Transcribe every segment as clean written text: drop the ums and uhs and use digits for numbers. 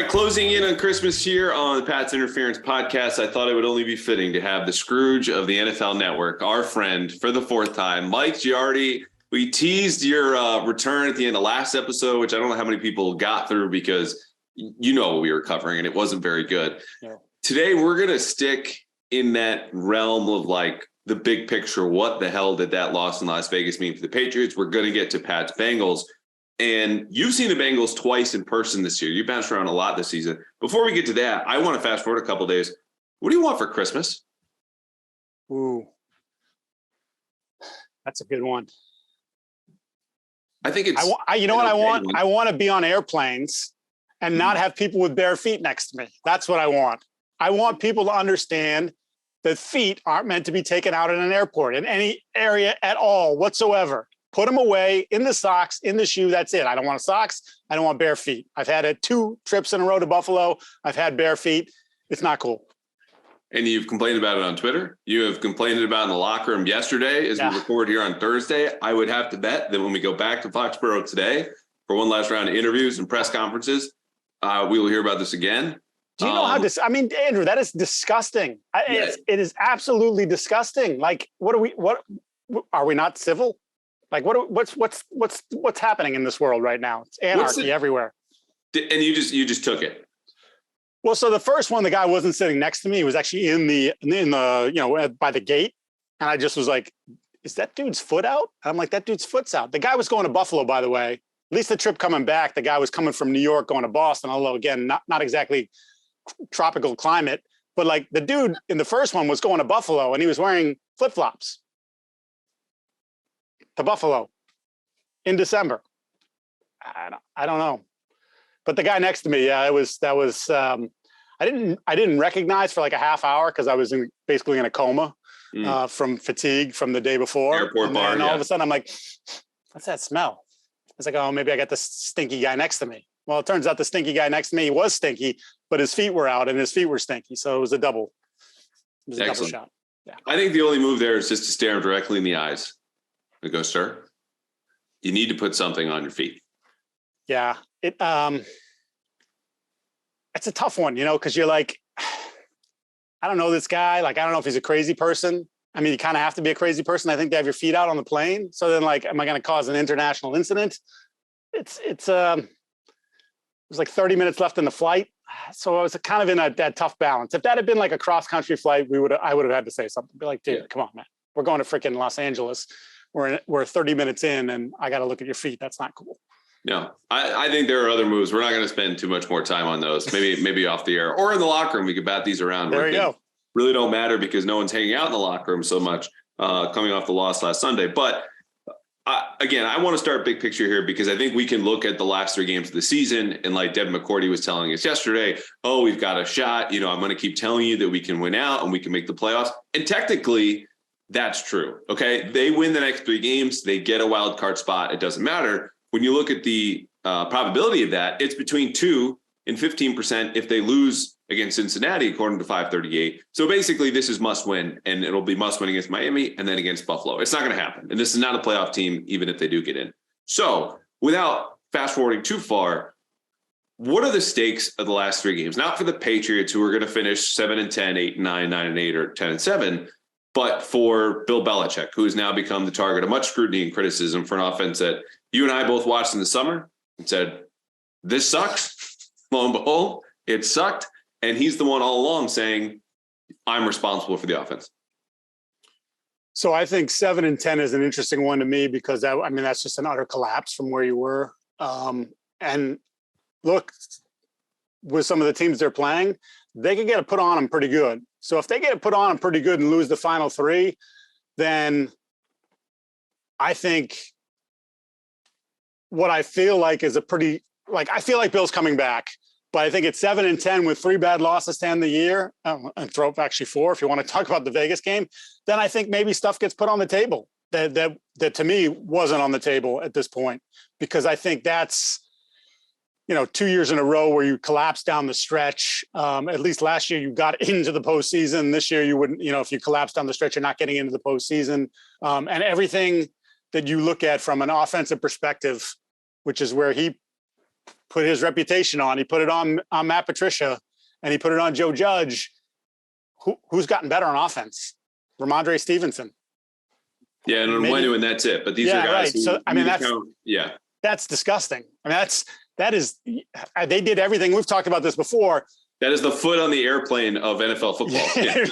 right, closing in on Christmas here on the Pat's Interference podcast, I thought it would only be fitting to have the Scrooge of the NFL Network, our friend for the fourth time, Mike Giardi. We teased your return at the end of last episode, which I don't know how many people got through because you know what we were covering and it wasn't very good. Yeah. Today, we're going to stick in that realm of like the big picture. What the hell did that loss in Las Vegas mean for the Patriots? We're going to get to Pat's Bengals. And you've seen the Bengals twice in person this year. You bounced around a lot this season. Before we get to that, I want to fast forward a couple of days. What do you want for Christmas? Ooh, that's a good one. I think it's. You know what I want? I want to be on airplanes and not have people with bare feet next to me. That's what I want. I want people to understand that feet aren't meant to be taken out in an airport in any area at all whatsoever. Put them away in the socks, in the shoe. That's it. I don't want socks. I don't want bare feet. I've had it 2 trips in a row to Buffalo. I've had bare feet. It's not cool. And you've complained about it on Twitter. You have complained about it in the locker room yesterday as we record here on Thursday. I would have to bet that when we go back to Foxborough today for one last round of interviews and press conferences, we will hear about this again. Do you know how this? I mean, Andrew, that is disgusting. It is absolutely disgusting. Like, what are we not civil? Like what's happening in this world right now? It's anarchy everywhere. And you just took it. Well, so the first one, the guy wasn't sitting next to me. He was actually in the by the gate, and I just was like, "Is that dude's foot out?" And I'm like, "That dude's foot's out." The guy was going to Buffalo, by the way. At least the trip coming back, the guy was coming from New York going to Boston. Although again, not exactly tropical climate, but like the dude in the first one was going to Buffalo, and he was wearing flip-flops. To Buffalo in December. I don't know, but the guy next to me, that was I didn't recognize for like a half hour because I was basically in a coma from fatigue from the day before. Airport bar, and all of a sudden I'm like, what's that smell? It's like, oh, maybe I got the stinky guy next to me. Well, it turns out the stinky guy next to me was stinky, but his feet were out and his feet were stinky, so it was a double. It was a double shot. Yeah. I think the only move there is just to stare him directly in the eyes. And go, sir, you need to put something on your feet. Yeah. It's a tough one, because you're like, I don't know this guy. Like, I don't know if he's a crazy person. I mean, you kind of have to be a crazy person, I think, to have your feet out on the plane. So then, like, am I going to cause an international incident? It was like 30 minutes left in the flight. So I was kind of in that tough balance. If that had been like a cross-country flight, I would have had to say something. Be like, dude, come on, man. We're going to freaking Los Angeles. We're 30 minutes in and I got to look at your feet. That's not cool. No, I think there are other moves. We're not going to spend too much more time on those. Maybe off the air or in the locker room. We could bat these around. There you go. Really don't matter because no one's hanging out in the locker room so much coming off the loss last Sunday. But again, I want to start big picture here because I think we can look at the last 3 games of the season. And like Devin McCourty was telling us yesterday, oh, we've got a shot. I'm going to keep telling you that we can win out and we can make the playoffs. And technically, that's true. Okay. They win the next 3 games. They get a wild card spot. It doesn't matter. When you look at the probability of that, it's between 2 and 15% if they lose against Cincinnati, according to 538. So basically this is must win and it'll be must win against Miami and then against Buffalo. It's not going to happen. And this is not a playoff team, even if they do get in. So without fast forwarding too far, what are the stakes of the last 3 games? Not for the Patriots who are going to finish 7-10, 8-9, 9-8, or 10-7. But for Bill Belichick, who has now become the target of much scrutiny and criticism for an offense that you and I both watched in the summer and said, this sucks. Lo and behold, it sucked. And he's the one all along saying, I'm responsible for the offense. So I think 7-10 is an interesting one to me because that's just an utter collapse from where you were. And look, with some of the teams they're playing, they can get it put on them pretty good. So if they get it put on them pretty good and lose the final 3, then I think what I feel like is I feel like Bill's coming back, but I think it's 7-10 with 3 bad losses to end the year and throw up actually 4 if you want to talk about the Vegas game. Then I think maybe stuff gets put on the table that to me wasn't on the table at this point, because I think that's, 2 years in a row where you collapse down the stretch. At least last year you got into the postseason. This year you wouldn't, if you collapse down the stretch, you're not getting into the postseason. And everything that you look at from an offensive perspective, which is where he put his reputation on. He put it on Matt Patricia, and he put it on Joe Judge. Who's gotten better on offense? Ramondre Stevenson. Yeah, and Onwenu, and that's it. But these are guys. Right. So I mean, that's disgusting. I mean, that is they did everything. We've talked about this before. That is the foot on the airplane of NFL football. Yeah.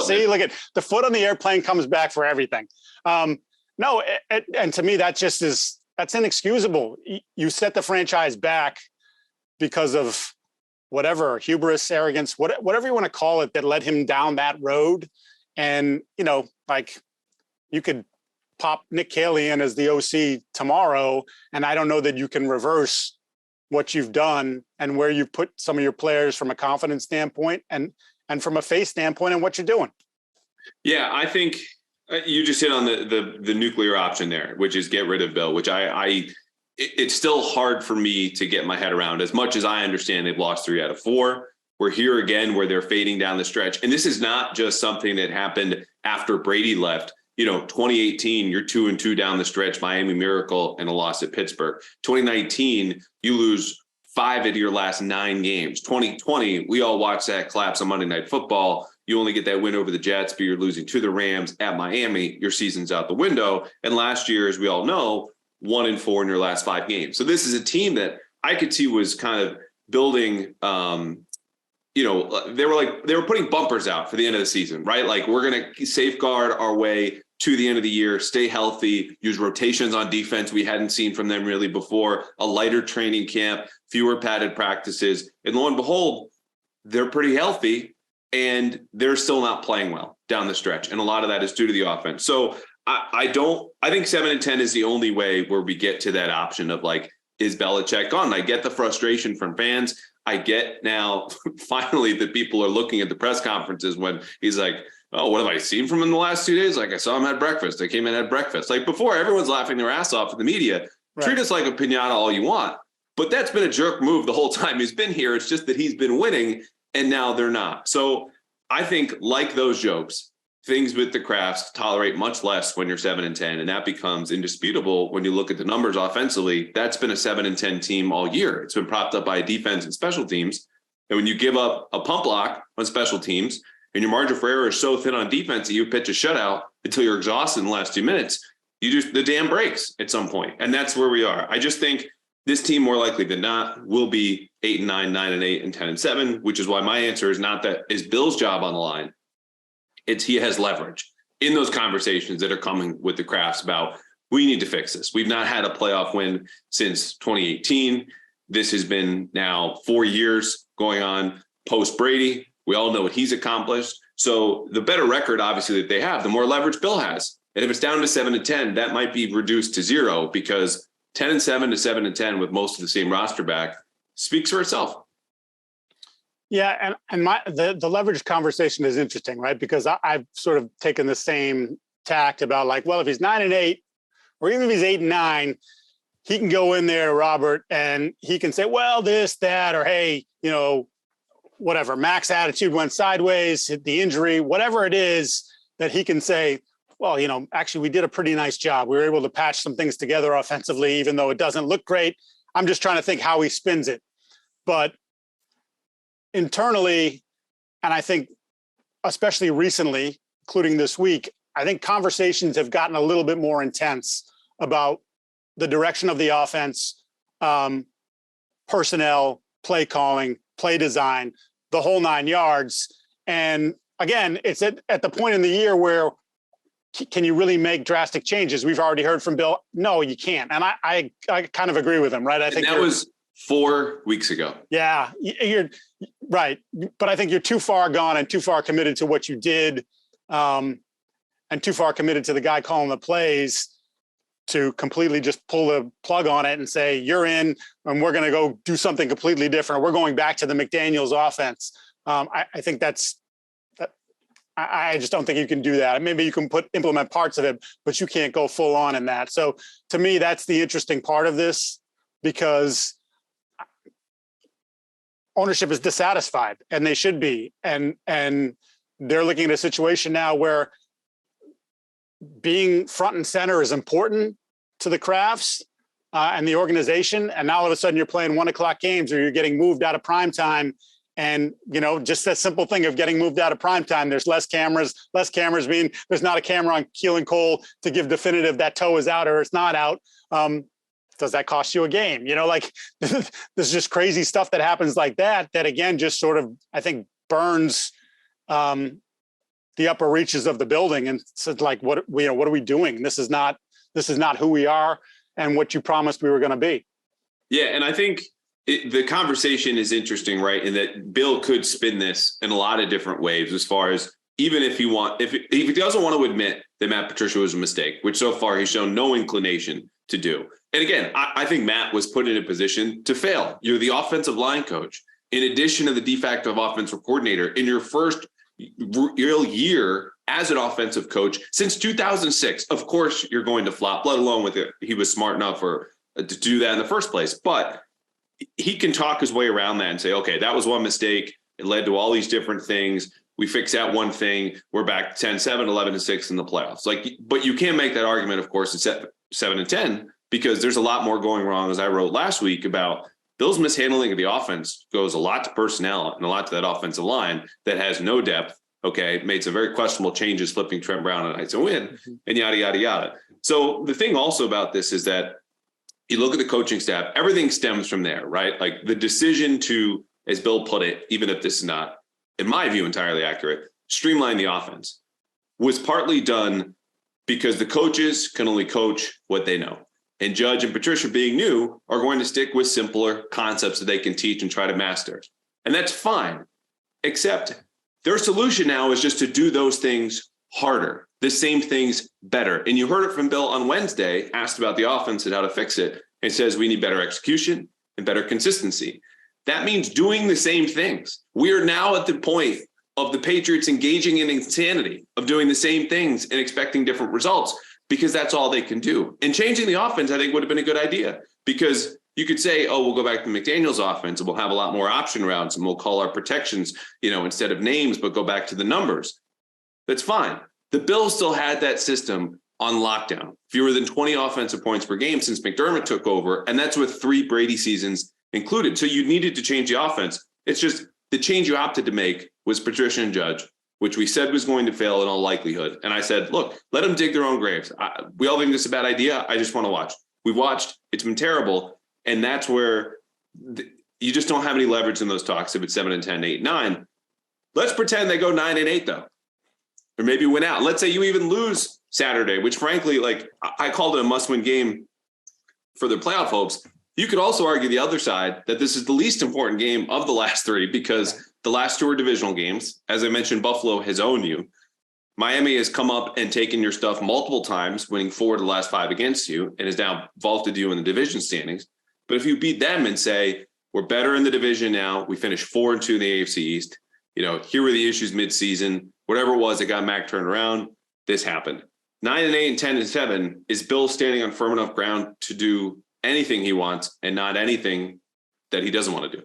See, look at the foot on the airplane comes back for everything. No, and to me, that's inexcusable. You set the franchise back because of whatever hubris, arrogance, whatever you want to call it, that led him down that road. And you could pop Nick Caley in as the OC tomorrow, and I don't know that you can reverse what you've done and where you've put some of your players from a confidence standpoint and from a face standpoint and what you're doing. Yeah, I think you just hit on the nuclear option there, which is get rid of Bill, which it's still hard for me to get my head around. As much as I understand they've lost 3 out of 4, we're here again where they're fading down the stretch. And this is not just something that happened after Brady left. 2018, you're 2-2 down the stretch, Miami Miracle, and a loss at Pittsburgh. 2019, you lose 5 of your last 9 games. 2020, we all watched that collapse on Monday Night Football. You only get that win over the Jets, but you're losing to the Rams at Miami. Your season's out the window. And last year, as we all know, 1-4 in your last 5 games. So this is a team that I could see was kind of building. They were putting bumpers out for the end of the season, right? Like, we're going to safeguard our way to the end of the year, stay healthy, use rotations on defense we hadn't seen from them really before, a lighter training camp, fewer padded practices. And lo and behold, they're pretty healthy and they're still not playing well down the stretch. And a lot of that is due to the offense. So I think 7-10 is the only way where we get to that option of is Belichick gone? I get the frustration from fans. I get now finally that people are looking at the press conferences when he's like, oh, what have I seen from him in the last 2 days? I saw him at breakfast. I came in at breakfast. Before, everyone's laughing their ass off in the media. Right. Treat us like a piñata all you want. But that's been a jerk move the whole time he's been here. It's just that he's been winning and now they're not. So I think, like those jokes, things with the Krafts tolerate much less when you're 7-10. And that becomes indisputable when you look at the numbers offensively. That's been a 7-10 team all year. It's been propped up by defense and special teams. And when you give up a pump block on special teams, and your margin for error is so thin on defense that you pitch a shutout until you're exhausted in the last 2 minutes, the dam breaks at some point. And that's where we are. I just think this team, more likely than not, will be 8-9, 9-8, and 10-7, which is why my answer is not that is Bill's job on the line. It's he has leverage in those conversations that are coming with the Krafts about, we need to fix this. We've not had a playoff win since 2018. This has been now 4 years going on post Brady. We all know what he's accomplished. So the better record, obviously, that they have, the more leverage Bill has. And if it's down to 7-10, that might be reduced to 0, because 10-7 to 7-10 with most of the same roster back speaks for itself. Yeah, and the leverage conversation is interesting, right? Because I've sort of taken the same tact about if he's 9-8, or even if he's 8-9, he can go in there, Robert, and he can say, well, this, that, or hey, whatever, Mac's attitude went sideways, the injury, whatever it is, that he can say, well, actually, we did a pretty nice job. We were able to patch some things together offensively, even though it doesn't look great. I'm just trying to think how he spins it. But internally, and I think especially recently, including this week, I think conversations have gotten a little bit more intense about the direction of the offense, personnel, play calling, play design, the whole 9 yards. And again, it's at the point in the year where can you really make drastic changes? We've already heard from Bill. No, you can't. And I kind of agree with him, right? I think that was 4 weeks ago. Yeah, you're right. But I think you're too far gone and too far committed to what you did, and too far committed to the guy calling the plays to completely just pull the plug on it and say, you're in and we're going to go do something completely different. We're going back to the McDaniels offense. I think I just don't think you can do that. Maybe you can implement parts of it, but you can't go full on in that. So to me, that's the interesting part of this, because ownership is dissatisfied, and they should be. And they're looking at a situation now where being front and center is important to the Krafts, and the organization. And now all of a sudden you're playing 1:00 games, or you're getting moved out of prime time. And, just that simple thing of getting moved out of prime time. There's less cameras mean there's not a camera on Keelan Cole to give definitive that toe is out or it's not out. Does that cost you a game? There's just crazy stuff that happens like that again, just sort of, I think, burns the upper reaches of the building. And so like, what are we doing? This is not who we are and what you promised we were going to be. Yeah. And I think the conversation is interesting, right? In that Bill could spin this in a lot of different ways, as far as even if he doesn't want to admit that Matt Patricia was a mistake, which so far he's shown no inclination to do. And again, I think Matt was put in a position to fail. You're the offensive line coach, in addition to the de facto offensive coordinator, in your first real year as an offensive coach since 2006. Of course, you're going to flop, let alone with it. He was smart enough to do that in the first place. But he can talk his way around that and say, okay, that was one mistake. It led to all these different things. We fixed that one thing. We're back 10-7, 11-6 in the playoffs. But you can't make that argument, of course, at 7-10, because there's a lot more going wrong, as I wrote last week about Bill's mishandling of the offense goes a lot to personnel and a lot to that offensive line that has no depth. Okay, made some very questionable changes, flipping Trent Brown on nights and win, and yada, yada, yada. So the thing also about this is that you look at the coaching staff, everything stems from there, right? Like the decision to, as Bill put it, even if this is not, in my view, entirely accurate, streamline the offense was partly done because the coaches can only coach what they know. And Judge and Patricia, being new, are going to stick with simpler concepts that they can teach and try to master. And that's fine, except their solution now is just to do those things harder, the same things better. And you heard it from Bill on Wednesday, asked about the offense and how to fix it, and says we need better execution and better consistency. That means doing the same things. We are now at the point of the Patriots engaging in insanity of doing the same things and expecting different results, because that's all they can do. And changing the offense, I think, would have been a good idea, because you could say, oh, we'll go back to McDaniel's offense and we'll have a lot more option routes and we'll call our protections, instead of names, but go back to the numbers. That's fine. The Bills still had that system on lockdown, fewer than 20 offensive points per game since McDermott took over. And that's with 3 Brady seasons included. So you needed to change the offense. It's just the change you opted to make was Patricia and Judge, which we said was going to fail in all likelihood. And I said, look, let them dig their own graves. We all think this is a bad idea. I just want to watch. We've watched. It's been terrible. And that's where you just don't have any leverage in those talks if it's 7-10, 8-9. Let's pretend they go 9-8, though. Or maybe win out. Let's say you even lose Saturday, which frankly, I called it a must-win game for the playoff hopes. You could also argue the other side that this is the least important game of the last 3, because the last 2 are divisional games. As I mentioned, Buffalo has owned you. Miami has come up and taken your stuff multiple times, winning 4 of the last 5 against you, and has now vaulted you in the division standings. But if you beat them and say, we're better in the division now, we finished 4-2 in the AFC East, here were the issues midseason, whatever it was that got Mac turned around, this happened. 9-8 and 10-7 is Bill standing on firm enough ground to do anything he wants and not anything that he doesn't want to do.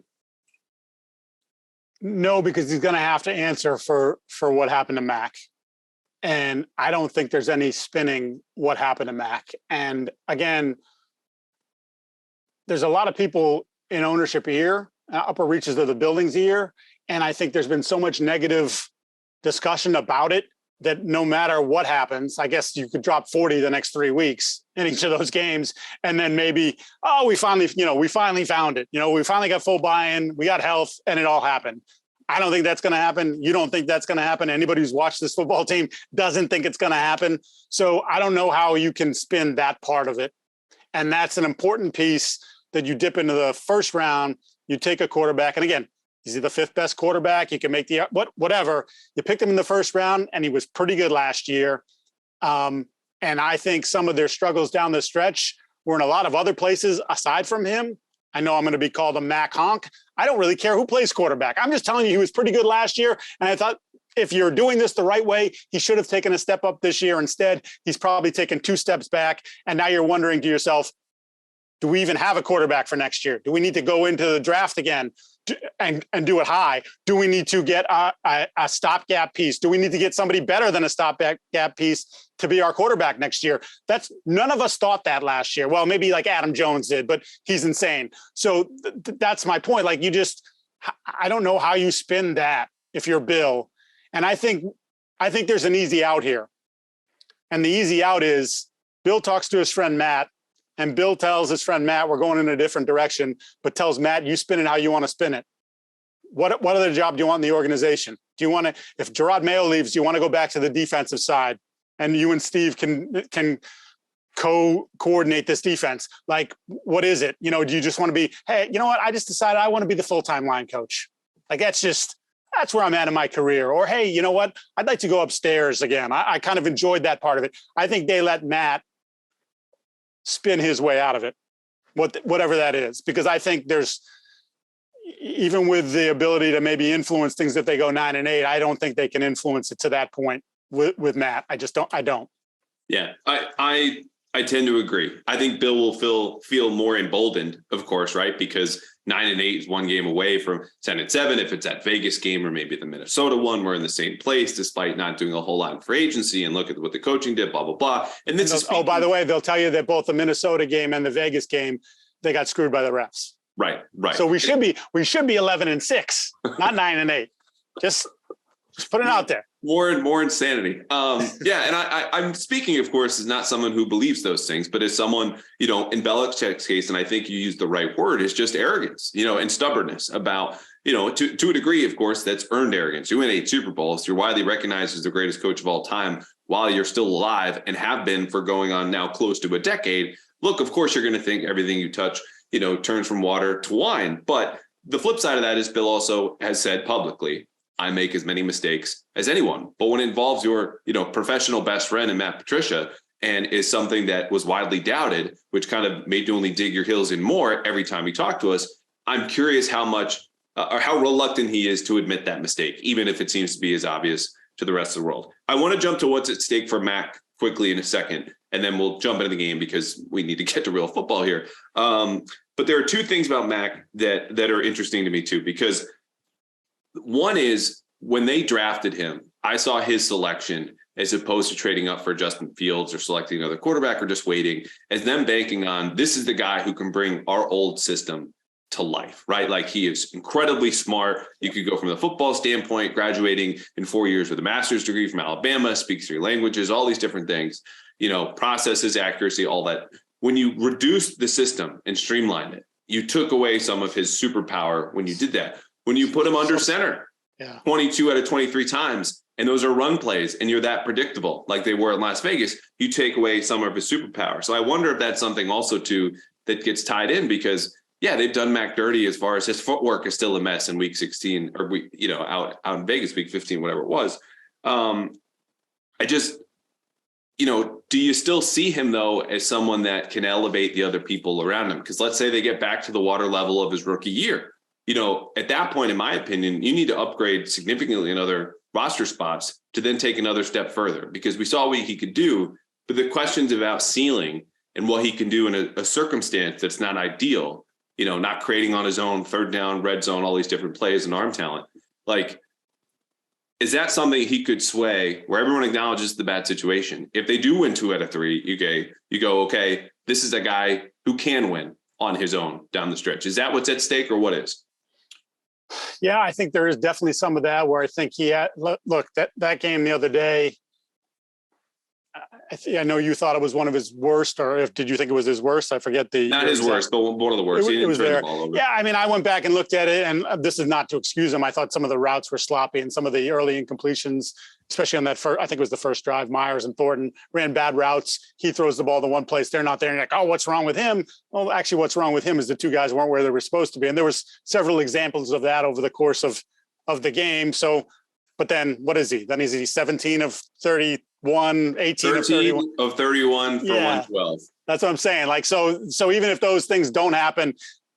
No, because he's going to have to answer for what happened to Mac. And I don't think there's any spinning what happened to Mac. And again, there's a lot of people in ownership here, upper reaches of the buildings here. And I think there's been so much negative discussion about it that no matter what happens, I guess you could drop 40 the next 3 weeks in each of those games. And then maybe, we finally found it. We finally got full buy-in, we got health, and it all happened. I don't think that's going to happen. You don't think that's going to happen. Anybody who's watched this football team doesn't think it's going to happen. So I don't know how you can spin that part of it. And that's an important piece that you dip into the first round, you take a quarterback. And again, is he the 5th best quarterback? You can make whatever. You picked him in the first round, and he was pretty good last year. And I think some of their struggles down the stretch were in a lot of other places aside from him. I know I'm going to be called a Mac honk. I don't really care who plays quarterback. I'm just telling you he was pretty good last year. And I thought if you're doing this the right way, he should have taken a step up this year. Instead, he's probably taken 2 steps back. And now you're wondering to yourself, Do we even have a quarterback for next year? Do we need to go into the draft again and do it high? Do we need to get a stopgap piece? Do we need to get somebody better than a stopgap piece to be our quarterback next year? That's none of us thought that last year. Well, maybe like Adam Jones did, but he's insane. So that's my point. Like I don't know how you spin that if you're Bill. And I think there's an easy out here. And the easy out is Bill talks to his friend Matt, and Bill tells his friend Matt, we're going in a different direction, but tells Matt, you spin it how you want to spin it. What other job do you want in the organization? Do you want to, if Gerard Mayo leaves, do you want to go back to the defensive side and you and Steve can coordinate this defense? Like, what is it? Do you just want to be, hey, you know what? I just decided I want to be the full-time line coach. Like, that's where I'm at in my career. Or, hey, you know what? I'd like to go upstairs again. I kind of enjoyed that part of it. I think they let Matt spin his way out of it, whatever that is, because I think there's, even with the ability to maybe influence things if they go 9-8, I don't think they can influence it to that point with Matt. I don't. Yeah, I tend to agree. I think Bill will feel more emboldened, of course, right? Because 9-8 is one game away from 10-7. If it's that Vegas game or maybe the Minnesota one, we're in the same place despite not doing a whole lot in free agency. And look at what the coaching did, blah, blah, blah. And this is by the way, they'll tell you that both the Minnesota game and the Vegas game, they got screwed by the refs. Right. So we should be 11-6, not 9-8. Just put it out there. More insanity. Yeah. And I'm speaking, of course, as not someone who believes those things, but as someone, in Belichick's case, and I think you used the right word, is just arrogance, and stubbornness about, to a degree, of course, that's earned arrogance. You win 8 Super Bowls. You're widely recognized as the greatest coach of all time while you're still alive and have been for going on now close to a decade. Look, of course, you're going to think everything you touch, turns from water to wine. But the flip side of that is Bill also has said publicly, I make as many mistakes as anyone. But when it involves your, professional best friend and Matt Patricia, and is something that was widely doubted, which kind of made you only dig your heels in more every time you talk to us, I'm curious how much or how reluctant he is to admit that mistake, even if it seems to be as obvious to the rest of the world. I want to jump to what's at stake for Mac quickly in a second, and then we'll jump into the game because we need to get to real football here. But there are two things about Mac that are interesting to me too, because one is when they drafted him, I saw his selection as opposed to trading up for Justin Fields or selecting another quarterback or just waiting, as them banking on this is the guy who can bring our old system to life, right? Like he is incredibly smart. You could go from the football standpoint, graduating in 4 years with a master's degree from Alabama, speaks 3 languages, all these different things, processes, accuracy, all that. When you reduced the system and streamlined it, you took away some of his superpower when you did that. When you put him under center, 22 out of 23 times, and those are run plays, and you're that predictable like they were in Las Vegas, you take away some of his superpower. So I wonder if that's something also too that gets tied in, because they've done Mac dirty as far as his footwork is still a mess in week 16 or out in Vegas, week 15, whatever it was. I just, do you still see him though as someone that can elevate the other people around him? Because let's say they get back to the water level of his rookie year. At that point, in my opinion, you need to upgrade significantly in other roster spots to then take another step further, because we saw what he could do, but the questions about ceiling and what he can do in a circumstance that's not ideal, not creating on his own, third down, red zone, all these different plays and arm talent. Like, is that something he could sway where everyone acknowledges the bad situation? If they do win 2 out of 3, you go, okay, this is a guy who can win on his own down the stretch. Is that what's at stake, or what is? Yeah, I think there is definitely some of that where I think he had, look, that game the other day, I know you thought it was one of his worst, or did you think it was his worst? I forget not his worst, but one of the worst. It was there. Yeah, I mean, I went back and looked at it, and this is not to excuse him. I thought some of the routes were sloppy, and some of the early incompletions, especially on that first, I think it was the first drive, Myers and Thornton ran bad routes. He throws the ball to one place, they're not there. And you're like, oh, what's wrong with him? Well, actually, what's wrong with him is the 2 guys weren't where they were supposed to be. And there was several examples of that over the course of the game. So, but then what is he? Then is he 17 of 31, 18 of 31? Of 31 for 112. That's what I'm saying. Like, so even if those things don't happen,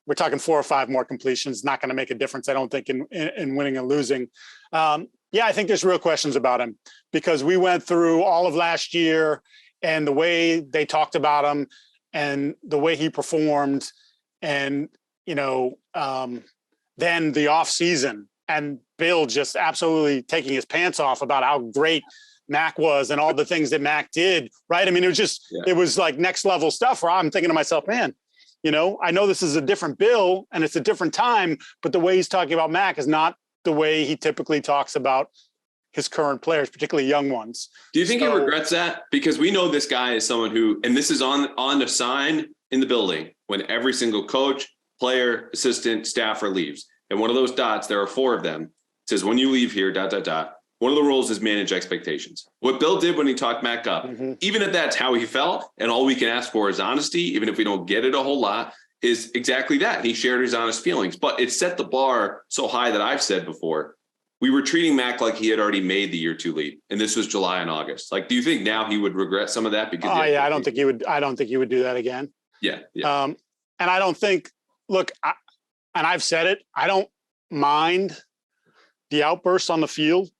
we're talking 4 or 5 more completions. Not going to make a difference, I don't think, in winning and losing. I think there's real questions about him, because we went through all of last year and the way they talked about him. and the way he performed, and then the off season, and Bill just absolutely taking his pants off about how great Mac was and all the things that Mac did, right? I mean, it was like next level stuff where I'm thinking to myself, man, I know this is a different Bill and it's a different time, but the way he's talking about Mac is not the way he typically talks about his current players, particularly young ones. Do you think he regrets that? Because we know this guy is someone who, and this is on the sign in the building when every single coach, player, assistant, staffer leaves. And one of those dots, there are 4 of them, says, when you leave here, ... One of the rules is manage expectations. What Bill did when he talked Mac up, even if that's how he felt, and all we can ask for is honesty, even if we don't get it a whole lot, is exactly that. He shared his honest feelings, but it set the bar so high that I've said before, we were treating Mac like he had already made the year 2 leap, and this was July and August. Like, do you think now he would regret some of that? Because I don't think he would. I don't think he would do that again. Yeah. And I don't think. Look, and I've said it. I don't mind the outbursts on the field.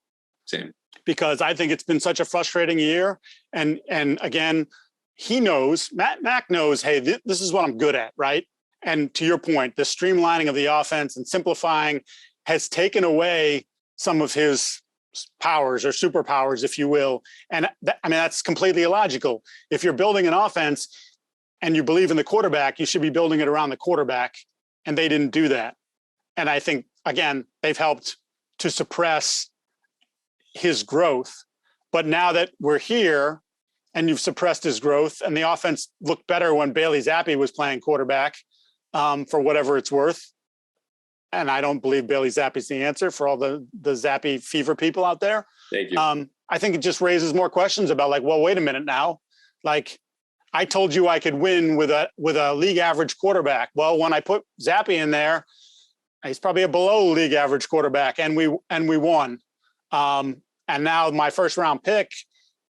Same. Because I think it's been such a frustrating year. And again, he knows, Mac knows, hey, this is what I'm good at, right? And to your point, the streamlining of the offense and simplifying has taken away some of his powers or superpowers, if you will. And that's completely illogical. If you're building an offense and you believe in the quarterback, you should be building it around the quarterback. And they didn't do that. And I think, again, they've helped to suppress his growth. But now that we're here and you've suppressed his growth, and the offense looked better when Bailey Zappi was playing quarterback, for whatever it's worth. And I don't believe Bailey Zappi's the answer for all the Zappi fever people out there. Thank you. I think it just raises more questions about, like, well, wait a minute now. Like, I told you I could win with a league average quarterback. Well, when I put Zappi in there, he's probably a below league average quarterback, and we won. And now my first round pick,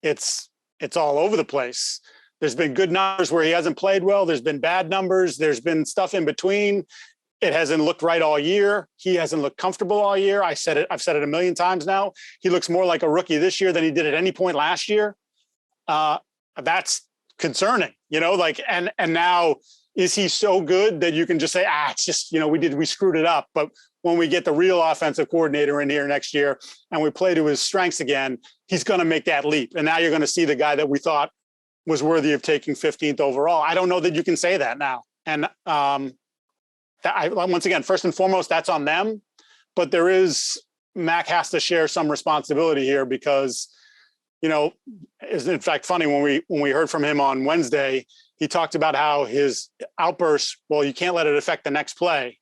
it's all over the place. There's been good numbers where he hasn't played well. There's been bad numbers. There's been stuff in between. It hasn't looked right all year. He hasn't looked comfortable all year. I've said it a million times now. He looks more like a rookie this year than he did at any point last year. That's concerning, and now, is he so good that you can just say, it's just, we screwed it up. But when we get the real offensive coordinator in here next year and we play to his strengths again, he's going to make that leap. And now you're going to see the guy that we thought was worthy of taking 15th overall. I don't know that you can say that now. And once again, first and foremost, that's on them. But Mac has to share some responsibility here because, it's in fact funny when we heard from him on Wednesday, he talked about how his outbursts, well, you can't let it affect the next play.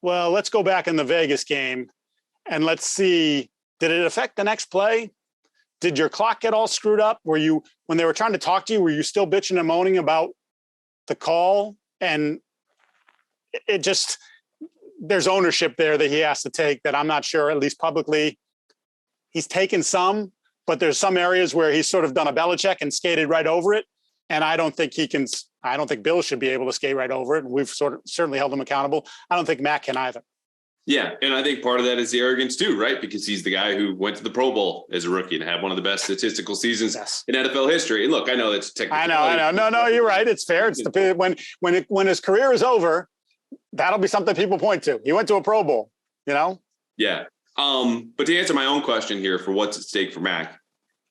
Well, let's go back in the Vegas game and let's see, did it affect the next play? Did your clock get all screwed up? When they were trying to talk to you, were you still bitching and moaning about the call? And it just, there's ownership there that he has to take that I'm not sure, at least publicly, he's taken some, but there's some areas where he's sort of done a Belichick and skated right over it. And I don't think Bill should be able to skate right over it. And we've certainly held him accountable. I don't think Mac can either. Yeah. And I think part of that is the arrogance too, right? Because he's the guy who went to the Pro Bowl as a rookie and had one of the best statistical seasons in NFL history. And look, I know that's technical. I know. No, you're right. It's fair. It's when his career is over, that'll be something people point to. He went to a Pro Bowl, Yeah. But to answer my own question here for what's at stake for Mac,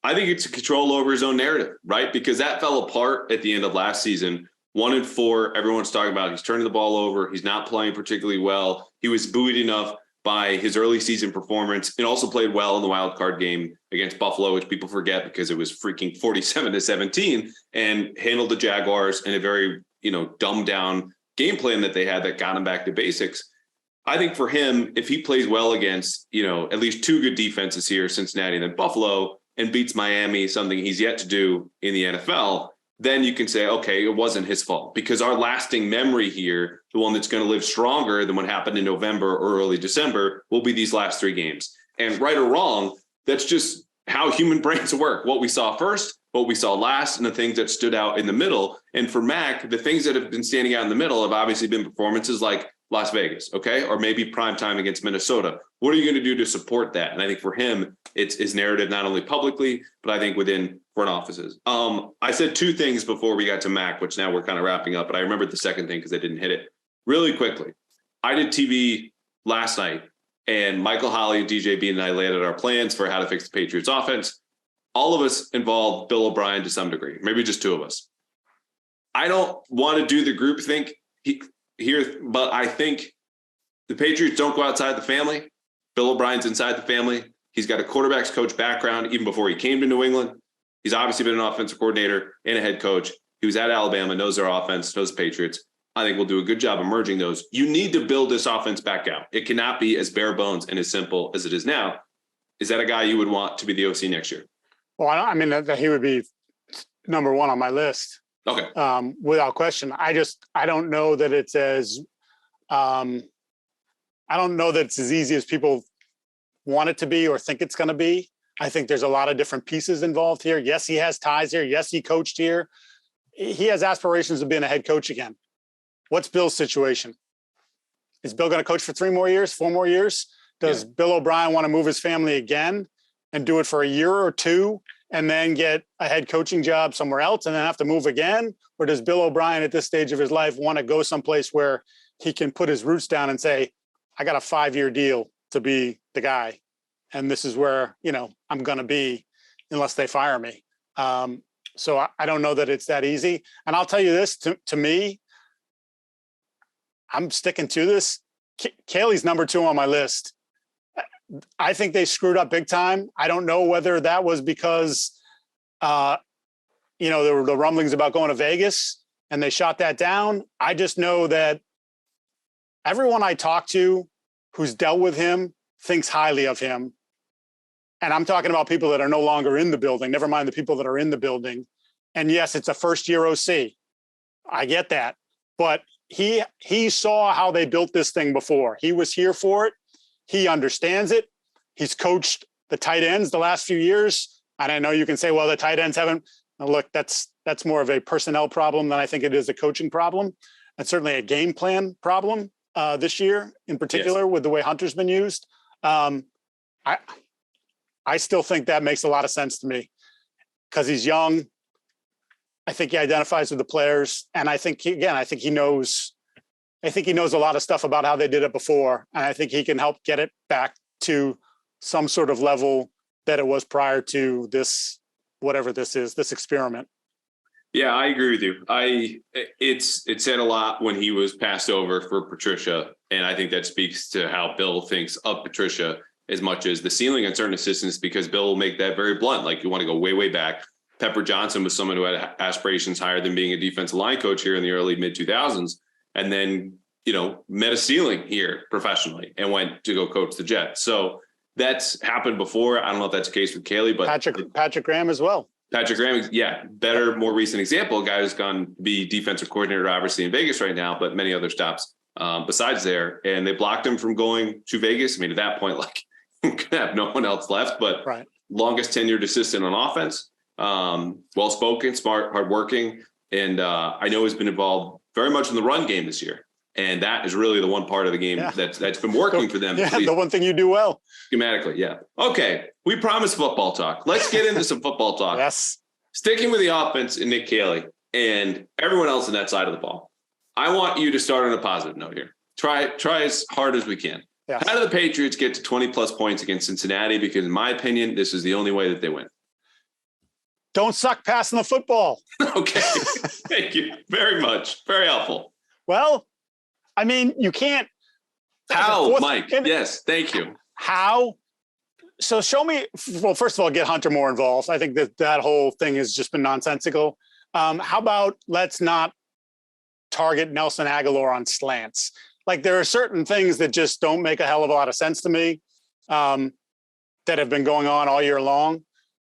I think it's a control over his own narrative, right? Because that fell apart at the end of last season. 1-4, everyone's talking about he's turning the ball over. He's not playing particularly well. He was buoyed enough by his early season performance and also played well in the wild card game against Buffalo, which people forget because it was freaking 47-17, and handled the Jaguars in a very, dumbed down game plan that they had that got him back to basics. I think for him, if he plays well against, at least 2 good defenses here, Cincinnati and then Buffalo, and beats Miami, something he's yet to do in the NFL, then you can say, okay, it wasn't his fault. Because our lasting memory here, the one that's going to live stronger than what happened in November or early December, will be these last 3 games. And right or wrong, that's just how human brains work. What we saw first, what we saw last, and the things that stood out in the middle. And for Mac, the things that have been standing out in the middle have obviously been performances like Las Vegas, okay? Or maybe prime time against Minnesota. What are you going to do to support that? And I think for him, its narrative, not only publicly, but I think within front offices. I said two things before we got to Mac, which now we're kind of wrapping up, but I remembered the second thing because I didn't hit it really quickly. I did TV last night, and Michael Holley, DJ Bean, and I laid out our plans for how to fix the Patriots offense. All of us involved Bill O'Brien to some degree, maybe just two of us. I don't want to do the group think here, but I think the Patriots don't go outside the family. Bill O'Brien's inside the family. He's got a quarterbacks coach background even before he came to New England. He's obviously been an offensive coordinator and a head coach. He was at Alabama, knows their offense, knows the Patriots. I think we'll do a good job of merging those. You need to build this offense back out. It cannot be as bare bones and as simple as it is now. Is that a guy you would want to be the OC next year? Well, I mean, that he would be number one on my list. Okay. Without question. I don't know that it's as, I don't know that it's as easy as people want it to be or think it's going to be. I think there's a lot of different pieces involved here. Yes, he has ties here. Yes, he coached here. He has aspirations of being a head coach again. What's Bill's situation? Is Bill going to coach for 3 more years, 4 more years? Does Bill O'Brien want to move his family again and do it for a year or 2 and then get a head coaching job somewhere else and then have to move again? Or does Bill O'Brien at this stage of his life want to go someplace where he can put his roots down and say, I got a 5-year deal to be the guy, and this is where, I'm going to be unless they fire me. So I don't know that it's that easy. And I'll tell you this, to me, I'm sticking to this. Kaylee's number 2 on my list. I think they screwed up big time. I don't know whether that was because, there were the rumblings about going to Vegas and they shot that down. I just know that everyone I talk to who's dealt with him thinks highly of him. And I'm talking about people that are no longer in the building, never mind the people that are in the building. And yes, it's a first-year OC. I get that. But he saw how they built this thing before. He was here for it. He understands it. He's coached the tight ends the last few years. And I know you can say, well, the tight ends haven't. Now look, that's more of a personnel problem than I think it is a coaching problem. And certainly a game plan problem this year in particular with the way Hunter's been used. I still think that makes a lot of sense to me because he's young. I think he identifies with the players. And I think he knows a lot of stuff about how they did it before. And I think he can help get it back to some sort of level that it was prior to this, whatever this is, this experiment. Yeah, I agree with you. It said a lot when he was passed over for Patricia. And I think that speaks to how Bill thinks of Patricia as much as the ceiling on certain assistants, because Bill will make that very blunt. Like, you want to go way, way back. Pepper Johnson was someone who had aspirations higher than being a defensive line coach here in the early mid 2000s. And then, met a ceiling here professionally and went to go coach the Jets. So that's happened before. I don't know if that's the case with Kaylee, but Patrick Graham as well. Patrick Graham, better, more recent example. A guy who's gone to be defensive coordinator, obviously in Vegas right now, but many other stops besides there. And they blocked him from going to Vegas. I mean, at that point, could have no one else left, but right. Longest tenured assistant on offense, well-spoken, smart, hardworking. And I know he's been involved very much in the run game this year. And that is really the one part of the game that's been working for them. Yeah, the one thing you do well. Schematically, yeah. Okay, we promised football talk. Let's get into some football talk. Yes. Sticking with the offense and Nick Caley and everyone else on that side of the ball, I want you to start on a positive note here. Try as hard as we can. Yes. How do the Patriots get to 20-plus points against Cincinnati? Because in my opinion, this is the only way that they win. Don't suck passing the football. Okay. Thank you very much. Very helpful. Well, I mean, you can't. How, Mike? Yes, thank you. How? So show me. Well, first of all, get Hunter more involved. I think that whole thing has just been nonsensical. How about let's not target Nelson Aguilar on slants? Like, there are certain things that just don't make a hell of a lot of sense to me that have been going on all year long.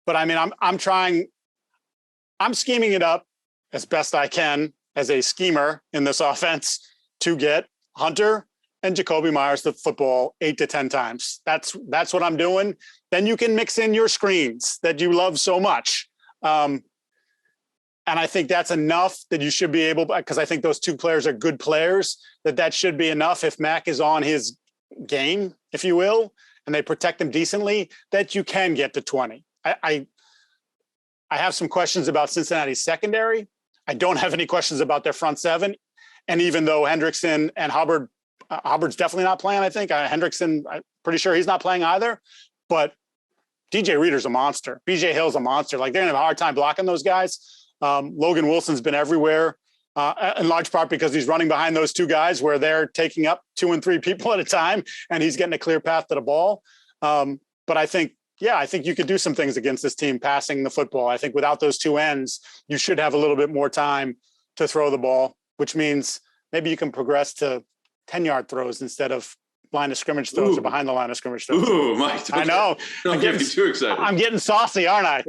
But I mean, I'm scheming it up as best I can as a schemer in this offense to get Hunter and Jacoby Myers the football 8 to 10 times. That's what I'm doing. Then you can mix in your screens that you love so much. And I think that's enough that you should be able, because I think those two players are good players, that should be enough if Mac is on his game, if you will, and they protect them decently, that you can get to 20. I have some questions about Cincinnati's secondary. I don't have any questions about their front seven. And even though Hendrickson and Hubbard's definitely not playing, I think. Hendrickson, I'm pretty sure he's not playing either. But DJ Reader's a monster. BJ Hill's a monster. Like, they're going to have a hard time blocking those guys. Logan Wilson's been everywhere, in large part because he's running behind those two guys where they're taking up 2 and 3 people at a time, and he's getting a clear path to the ball. But I think you could do some things against this team passing the football. I think without those two ends, you should have a little bit more time to throw the ball, which means maybe you can progress to 10-yard throws instead of line of scrimmage throws or behind the line of scrimmage throws. Ooh, Mike. I know. Don't get me too excited. I'm getting saucy, aren't I?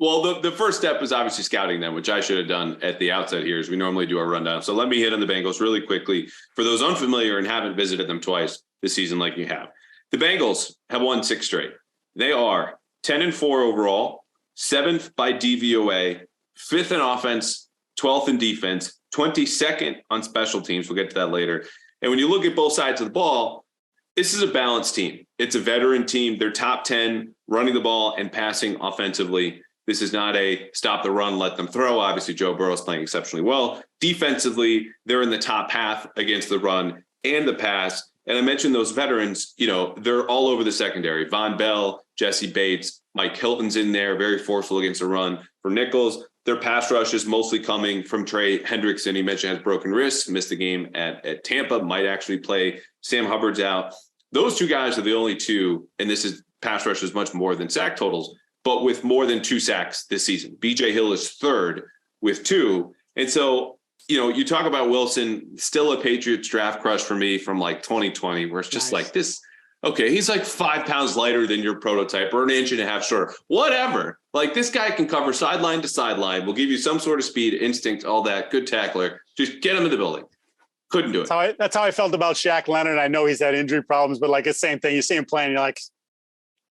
Well, the first step is obviously scouting them, which I should have done at the outset here, as we normally do our rundown. So let me hit on the Bengals really quickly. For those unfamiliar and haven't visited them twice this season like you have, the Bengals have won 6 straight. They are 10-4 overall, 7th by DVOA, 5th in offense, 12th in defense, 22nd on special teams. We'll get to that later. And when you look at both sides of the ball, this is a balanced team. It's a veteran team. They're top 10 running the ball and passing offensively. This is not a stop the run, let them throw. Obviously, Joe Burrow is playing exceptionally well. Defensively, they're in the top half against the run and the pass. And I mentioned those veterans, they're all over the secondary. Von Bell, Jesse Bates, Mike Hilton's in there, very forceful against the run. For Nichols, their pass rush is mostly coming from Trey Hendrickson. He mentioned has broken wrists, missed the game at Tampa, might actually play. Sam Hubbard's out. Those two guys are the only two, and this is pass rush is much more than sack totals, but with more than 2 sacks this season. BJ Hill is 3rd with 2. And so, you talk about Wilson, still a Patriots draft crush for me from like 2020, where it's just like this. Okay, he's like 5 pounds lighter than your prototype or an inch and a half shorter, whatever. Like, this guy can cover sideline to sideline. We'll give you some sort of speed, instinct, all that. Good tackler. Just get him in the building. Couldn't do it. That's how I felt about Shaq Leonard. I know he's had injury problems, but like, it's the same thing. You see him playing, you're like,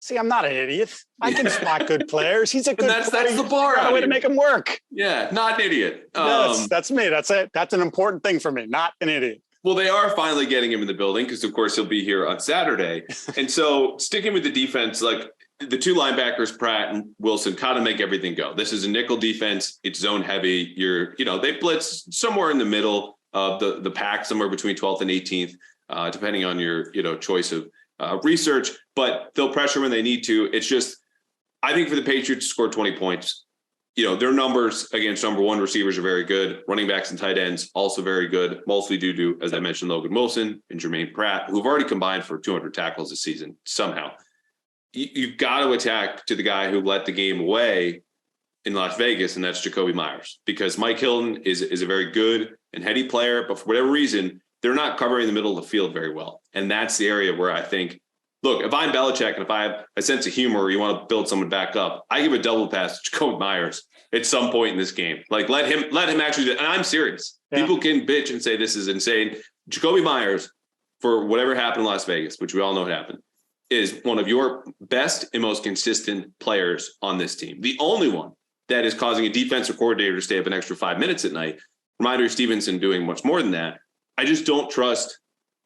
see, I'm not an idiot. I can spot good players. He's a good player. That's the bar. Got a way to make him work. Yeah, not an idiot. That's me. That's it. That's an important thing for me. Not an idiot. Well, they are finally getting him in the building because, of course, he'll be here on Saturday. And so sticking with the defense, like the 2 linebackers, Pratt and Wilson, kind of make everything go. This is a nickel defense. It's zone heavy. They blitz somewhere in the middle of the pack, somewhere between 12th and 18th, depending on your, choice of research. But they'll pressure when they need to. It's just, I think for the Patriots to score 20 points, their numbers against number 1 receivers are very good. Running backs and tight ends also very good, mostly due to, as I mentioned, Logan Wilson and Jermaine Pratt, who've already combined for 200 tackles this season somehow. You've got to attack to the guy who let the game away in Las Vegas, and that's Jacoby Myers, because Mike Hilton is a very good and heady player, but for whatever reason, they're not covering the middle of the field very well. And that's the area where I think, look, if I'm Belichick and if I have a sense of humor or you want to build someone back up, I give a double pass to Jacoby Myers at some point in this game. Like, let him actually, and I'm serious. Yeah. People can bitch and say this is insane. Jacoby Myers, for whatever happened in Las Vegas, which we all know what happened, is one of your best and most consistent players on this team. The only one that is causing a defensive coordinator to stay up an extra 5 minutes at night. Reminder, Stevenson doing much more than that. I just don't trust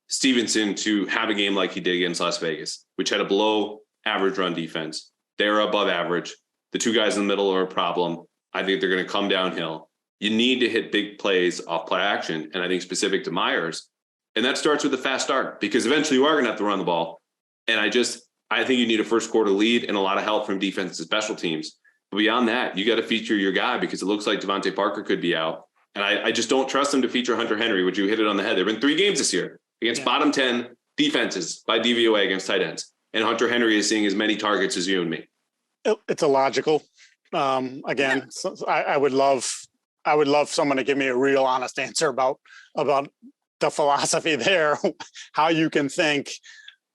Stevenson to have a game like he did against Las Vegas, which had a below average run defense. They're above average. The 2 guys in the middle are a problem. I think they're going to come downhill. You need to hit big plays off play action. And I think specific to Myers, and that starts with a fast start, because eventually you are going to have to run the ball. And I think you need a first quarter lead and a lot of help from defense and special teams. But beyond that, you got to feature your guy, because it looks like Devontae Parker could be out. And I just don't trust them to feature Hunter Henry, which you hit it on the head. There have been 3 games this year against bottom 10 defenses by DVOA against tight ends. And Hunter Henry is seeing as many targets as you and me. It's illogical. Again, so I would love someone to give me a real honest answer about the philosophy there, how you can think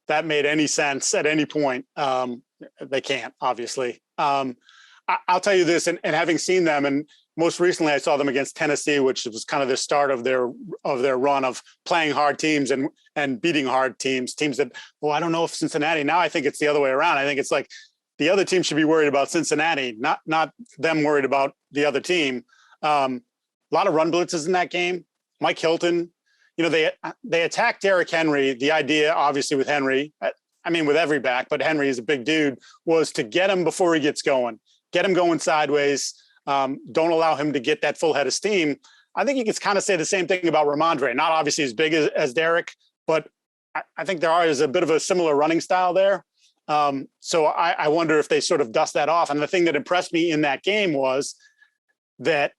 that made any sense at any point. They can't, obviously. I'll tell you this, and having seen them, and most recently I saw them against Tennessee, which was kind of the start of their run of playing hard teams and beating hard teams that, well, I don't know if Cincinnati, now I think it's the other way around. I think it's like the other team should be worried about Cincinnati, not them worried about the other team. A lot of run blitzes in that game. Mike Hilton, they attacked Derrick Henry. The idea, obviously, with Henry, I mean, with every back, but Henry is a big dude, was to get him before he gets going, get him going sideways. Don't allow him to get that full head of steam. I think you could kind of say the same thing about Ramondre, not obviously as big as Derek, but I think there is a bit of a similar running style there. So I wonder if they sort of dust that off. And the thing that impressed me in that game was that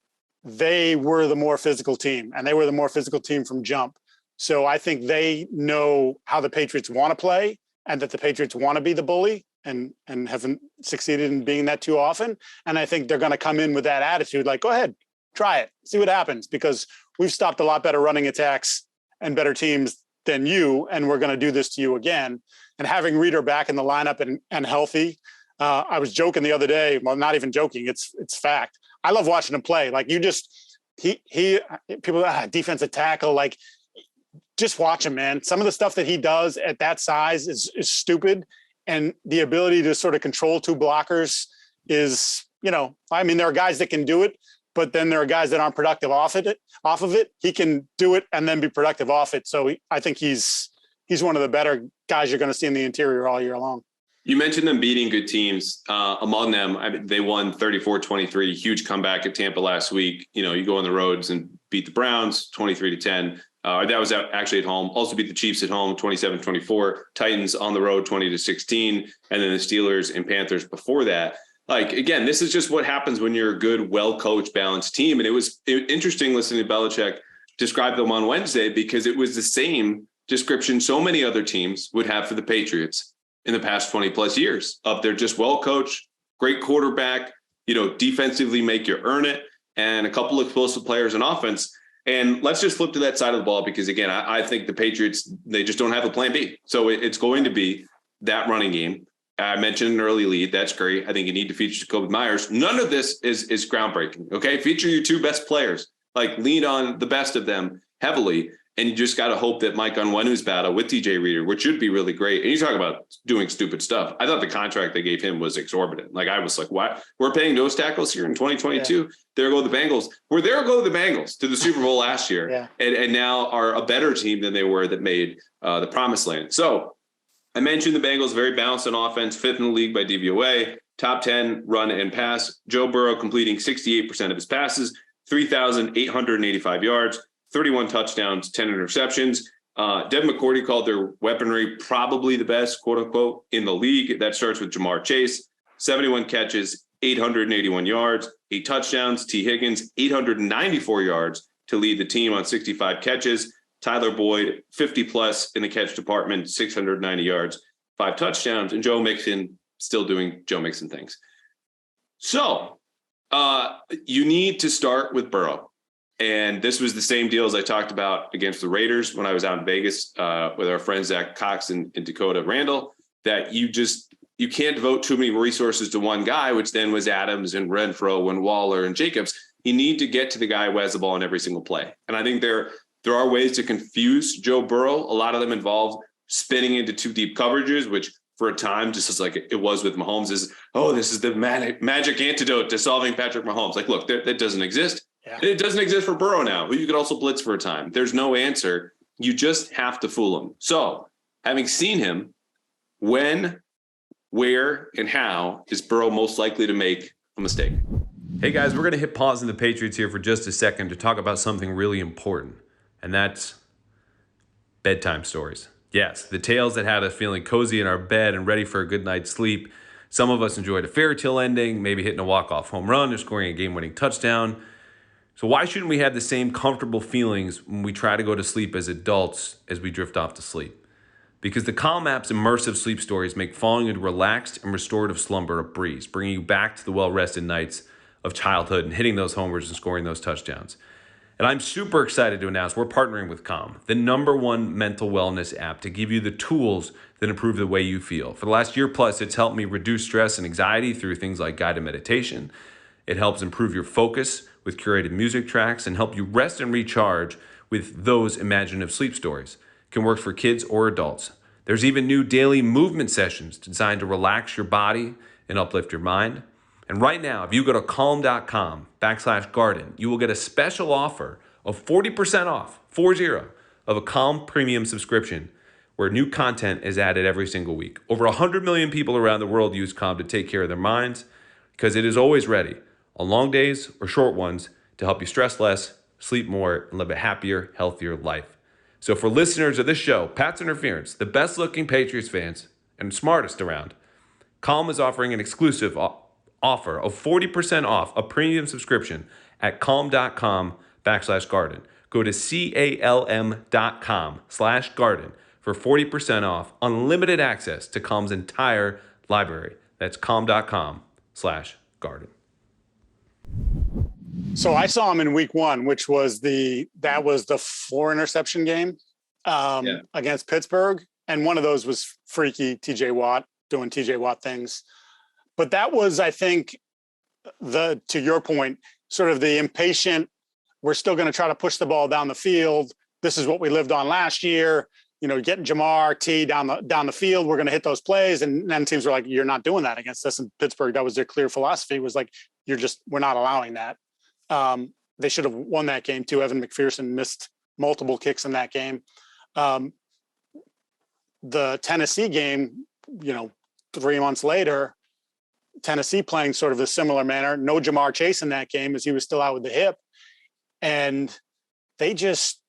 they were the more physical team, and they were the more physical team from jump. So I think they know how the Patriots want to play, and that the Patriots want to be the bully and haven't succeeded in being that too often. And I think they're going to come in with that attitude, like, go ahead, try it, see what happens, because we've stopped a lot better running attacks and better teams than you, and we're going to do this to you again. And having Reader back in the lineup and healthy, I was joking the other day. Well, not even joking. It's fact. I love watching him play. Like, people defensive tackle, like, just watch him, man. Some of the stuff that he does at that size is stupid. And the ability to sort of control two blockers is, I mean, there are guys that can do it, but then there are guys that aren't productive off of it. He can do it and then be productive off it. So I think he's one of the better guys you're going to see in the interior all year long. You mentioned them beating good teams. Among them, they won 34-23, huge comeback at Tampa last week. You go on the roads and beat the Browns 23-10. That was actually at home. Also beat the Chiefs at home 27-24. Titans on the road 20-16, and then the Steelers and Panthers before that. Like, again, this is just what happens when you're a good, well-coached, balanced team. And it was interesting listening to Belichick describe them on Wednesday, because it was the same description so many other teams would have for the Patriots in the past 20 plus years of they're just well-coached, great quarterback, defensively make you earn it, and a couple of explosive players in offense. And let's just flip to that side of the ball, because again, I think the Patriots, they just don't have a plan B. So it's going to be that running game. I mentioned an early lead. That's great. I think you need to feature Jacoby Myers. None of this is groundbreaking. Okay. Feature your two best players, like lean on the best of them heavily. And you just got to hope that Mike Onwenu's battle with DJ Reader, which should be really great. And you talk about doing stupid stuff. I thought the contract they gave him was exorbitant. Like, I was like, what? We're paying nose tackles here in 2022. Yeah. There go the Bengals. There go the Bengals to the Super Bowl last year. Yeah. And now are a better team than they were that made the promised land. So I mentioned the Bengals, very balanced on offense, 5th in the league by DVOA, top 10 run and pass. Joe Burrow completing 68% of his passes, 3,885 yards, 31 touchdowns, 10 interceptions. Devin McCourty called their weaponry probably the best, quote unquote, in the league. That starts with Jamar Chase, 71 catches, 881 yards, 8 touchdowns. T. Higgins, 894 yards to lead the team on 65 catches. Tyler Boyd, 50 plus in the catch department, 690 yards, 5 touchdowns. And Joe Mixon still doing Joe Mixon things. So you need to start with Burrow. And this was the same deal as I talked about against the Raiders when I was out in Vegas with our friends Zach Cox and Dakota Randall, that you can't devote too many resources to one guy, which then was Adams and Renfro and Waller and Jacobs. You need to get to the guy who has the ball in every single play. And I think there are ways to confuse Joe Burrow. A lot of them involve spinning into two deep coverages, which for a time, just as like it was with Mahomes, this is the magic antidote to solving Patrick Mahomes. Like, look, that doesn't exist. Yeah. It doesn't exist for Burrow now, who you could also blitz for a time. There's no answer. You just have to fool him. So, having seen him, when, where, and how is Burrow most likely to make a mistake? Hey guys, we're going to hit pause on the Patriots here for just a second to talk about something really important, and that's bedtime stories. Yes, the tales that had us feeling cozy in our bed and ready for a good night's sleep. Some of us enjoyed a fairy tale ending, maybe hitting a walk-off home run or scoring a game-winning touchdown. So why shouldn't we have the same comfortable feelings when we try to go to sleep as adults as we drift off to sleep? Because the Calm app's immersive sleep stories make falling into relaxed and restorative slumber a breeze, bringing you back to the well-rested nights of childhood and hitting those homers and scoring those touchdowns. And I'm super excited to announce we're partnering with Calm, the #1 mental wellness app, to give you the tools that improve the way you feel. For the last year plus, it's helped me reduce stress and anxiety through things like guided meditation. It helps improve your focus with curated music tracks and help you rest and recharge with those imaginative sleep stories. It can work for kids or adults. There's even new daily movement sessions designed to relax your body and uplift your mind. And right now, if you go to calm.com/garden, you will get a special offer of 40% off, 40, of a Calm premium subscription where new content is added every single week. Over 100 million people around the world use Calm to take care of their minds because it is always ready on long days or short ones to help you stress less, sleep more, and live a happier, healthier life. So for listeners of this show, Pat's Interference, the best looking Patriots fans and smartest around, Calm is offering an exclusive offer of 40% off a premium subscription at calm.com/garden. Go to calm.com/garden for 40% off unlimited access to Calm's entire library. That's calm.com/garden. So I saw him in week one, which was the 4 interception game against Pittsburgh. And one of those was freaky TJ Watt doing TJ Watt things. But that was, I think, to your point, sort of the impatient, we're still going to try to push the ball down the field. This is what we lived on last year. Getting Jamar T down the field, we're going to hit those plays. And then teams were like, you're not doing that against us. In Pittsburgh, that was their clear philosophy, was like, we're not allowing that. They should have won that game too. Evan McPherson missed multiple kicks in that game. The Tennessee game, 3 months later, Tennessee playing sort of a similar manner. No Jamar Chase in that game as he was still out with the hip. And they just,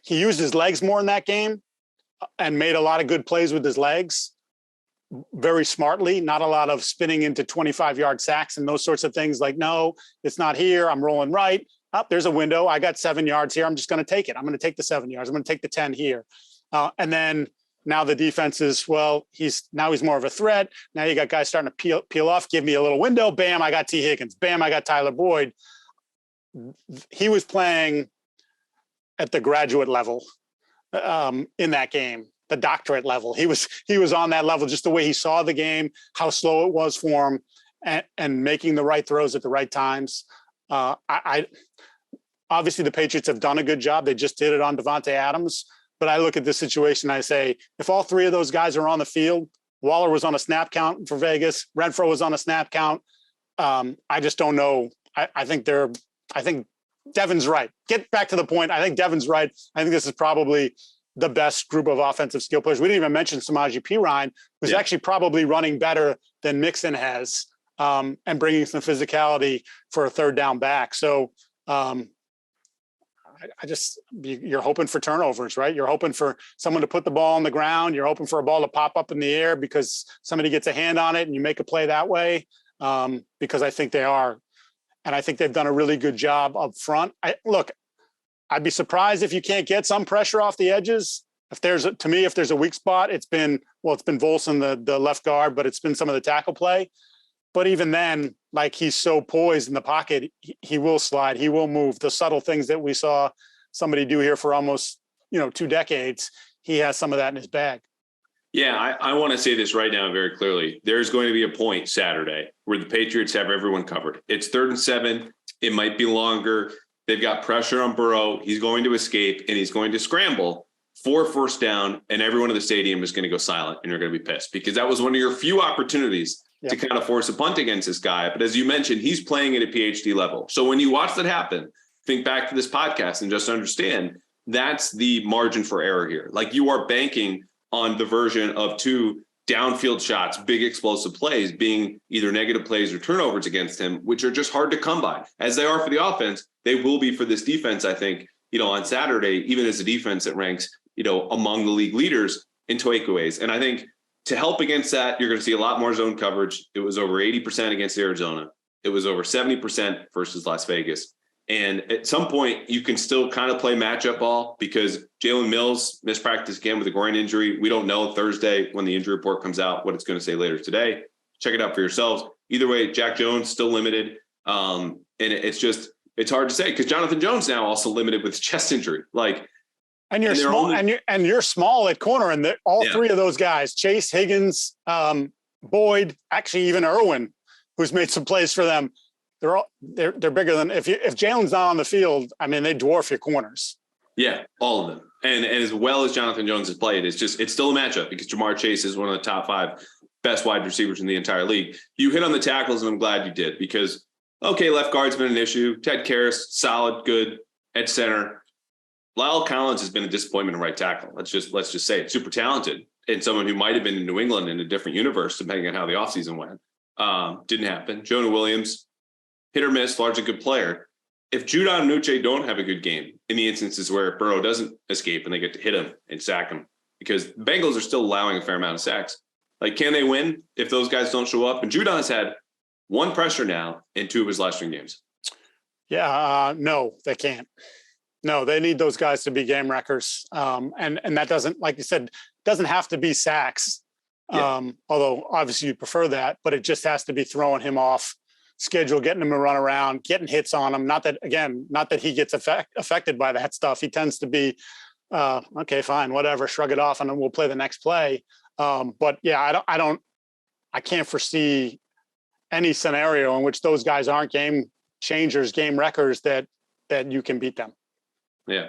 he used his legs more in that game and made a lot of good plays with his legs very smartly, not a lot of spinning into 25-yard sacks and those sorts of things like, no, it's not here. I'm rolling right. There's a window. I got 7 yards here. I'm just going to take it. I'm going to take the 7 yards. I'm going to take the 10 here. And then now the defense is, he's more of a threat. Now you got guys starting to peel off, give me a little window. Bam, I got T. Higgins. Bam, I got Tyler Boyd. He was playing at the graduate level in that game, the doctorate level. He was on that level, just the way he saw the game, how slow it was for him, and making the right throws at the right times. Obviously the Patriots have done a good job. They just did it on Devontae Adams. But I look at this situation, I say, if all three of those guys are on the field, Waller was on a snap count for Vegas, Renfro was on a snap count. I just don't know. I think Devin's right. Get back to the point. I think Devin's right. I think this is probably the best group of offensive skill players. We didn't even mention Samaje Perine, who's actually probably running better than Mixon has, and bringing some physicality for a third down back. So you're hoping for turnovers, right? You're hoping for someone to put the ball on the ground. You're hoping for a ball to pop up in the air because somebody gets a hand on it and you make a play that way, because I think they are. And I think they've done a really good job up front. I'd be surprised if you can't get some pressure off the edges. If there's a weak spot, it's been Volson, the left guard, but it's been some of the tackle play. But even then, like, he's so poised in the pocket, he will slide, he will move. The subtle things that we saw somebody do here for almost 2 decades, he has some of that in his bag. Yeah, I want to say this right now very clearly. There's going to be a point Saturday where the Patriots have everyone covered. It's 3rd and 7. It might be longer. They've got pressure on Burrow. He's going to escape, and he's going to scramble for first down, and everyone in the stadium is going to go silent, and you're going to be pissed because that was one of your few opportunities to kind of force a punt against this guy. But as you mentioned, he's playing at a PhD level. So when you watch that happen, think back to this podcast and just understand that's the margin for error here. Like, you are banking on the version of 2 downfield shots, big explosive plays being either negative plays or turnovers against him, which are just hard to come by. As they are for the offense, they will be for this defense, I think, on Saturday, even as a defense that ranks, among the league leaders in takeaways. And I think to help against that, you're going to see a lot more zone coverage. It was over 80% against Arizona. It was over 70% versus Las Vegas. And at some point, you can still kind of play matchup ball because Jalen Mills mispracticed again with a groin injury. We don't know Thursday when the injury report comes out what it's going to say later today. Check it out for yourselves. Either way, Jack Jones still limited. And it's hard to say because Jonathan Jones now also limited with chest injury. And you're small, and you're small at corner, and all 3 of those guys, Chase, Higgins, Boyd, actually even Irwin, who's made some plays for them. They're bigger than if Jalen's not on the field. I mean, they dwarf your corners. Yeah, all of them. And as well as Jonathan Jones has played, it's still a matchup because Jamar Chase is one of the top 5 best wide receivers in the entire league. You hit on the tackles, and I'm glad you did because left guard's been an issue. Ted Karras, solid, good at center. Lyle Collins has been a disappointment in right tackle. Let's just say it. Super talented, and someone who might have been in New England in a different universe, depending on how the offseason went. Didn't happen. Jonah Williams, hit or miss, largely good player. If Judon and Uche don't have a good game, in the instances where Burrow doesn't escape and they get to hit him and sack him, because the Bengals are still allowing a fair amount of sacks. Like, can they win if those guys don't show up? And Judon has had one pressure now in 2 of his last 3 games. Yeah, no, they can't. No, they need those guys to be game wreckers. And that doesn't, like you said, doesn't have to be sacks. Yeah. Although obviously you prefer that, but it just has to be throwing him off schedule, getting him to run around, getting hits on him. Not that he gets affected by that stuff. He tends to be, okay, fine, whatever, shrug it off, and then we'll play the next play. But yeah, I can't foresee any scenario in which those guys aren't game changers, game wreckers that you can beat them. Yeah.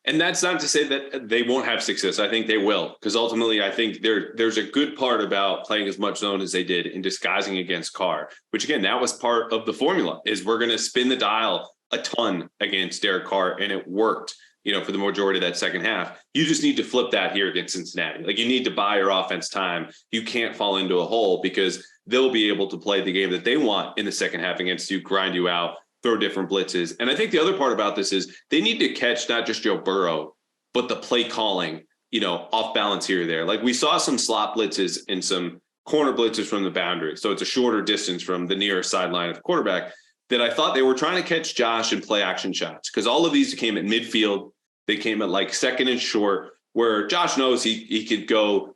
And that's not to say that they won't have success. I think they will, because ultimately I think there's a good part about playing as much zone as they did in disguising against Carr, which again, that was part of the formula, is we're going to spin the dial a ton against Derek Carr, and it worked, for the majority of that second half. You just need to flip that here against Cincinnati. Like, you need to buy your offense time. You can't fall into a hole, because they'll be able to play the game that they want in the second half against you, grind you out, throw different blitzes. And I think the other part about this is they need to catch not just Joe Burrow, but the play calling, off balance here or there. Like, we saw some slot blitzes and some corner blitzes from the boundary. So it's a shorter distance from the nearest sideline of the quarterback, that I thought they were trying to catch Josh and play action shots, because all of these came at midfield. They came at like second and short, where Josh knows he could go,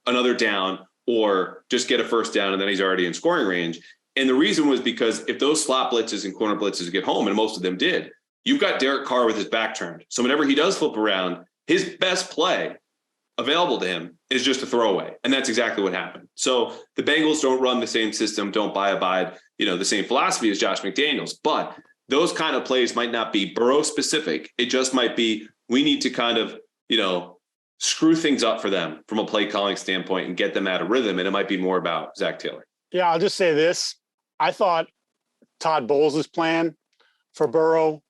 another down or just get a first down, and then he's already in scoring range. And the reason was because if those slot blitzes and corner blitzes get home, and most of them did, you've got Derek Carr with his back turned. So whenever he does flip around, his best play available to him is just a throwaway. And that's exactly what happened. So the Bengals don't run the same system, don't abide, the same philosophy as Josh McDaniels. But those kind of plays might not be Burrow specific. It just might be, we need to kind of, screw things up for them from a play calling standpoint and get them out of rhythm. And it might be more about Zach Taylor. Yeah, I'll just say this. I thought Todd Bowles' plan for Burrow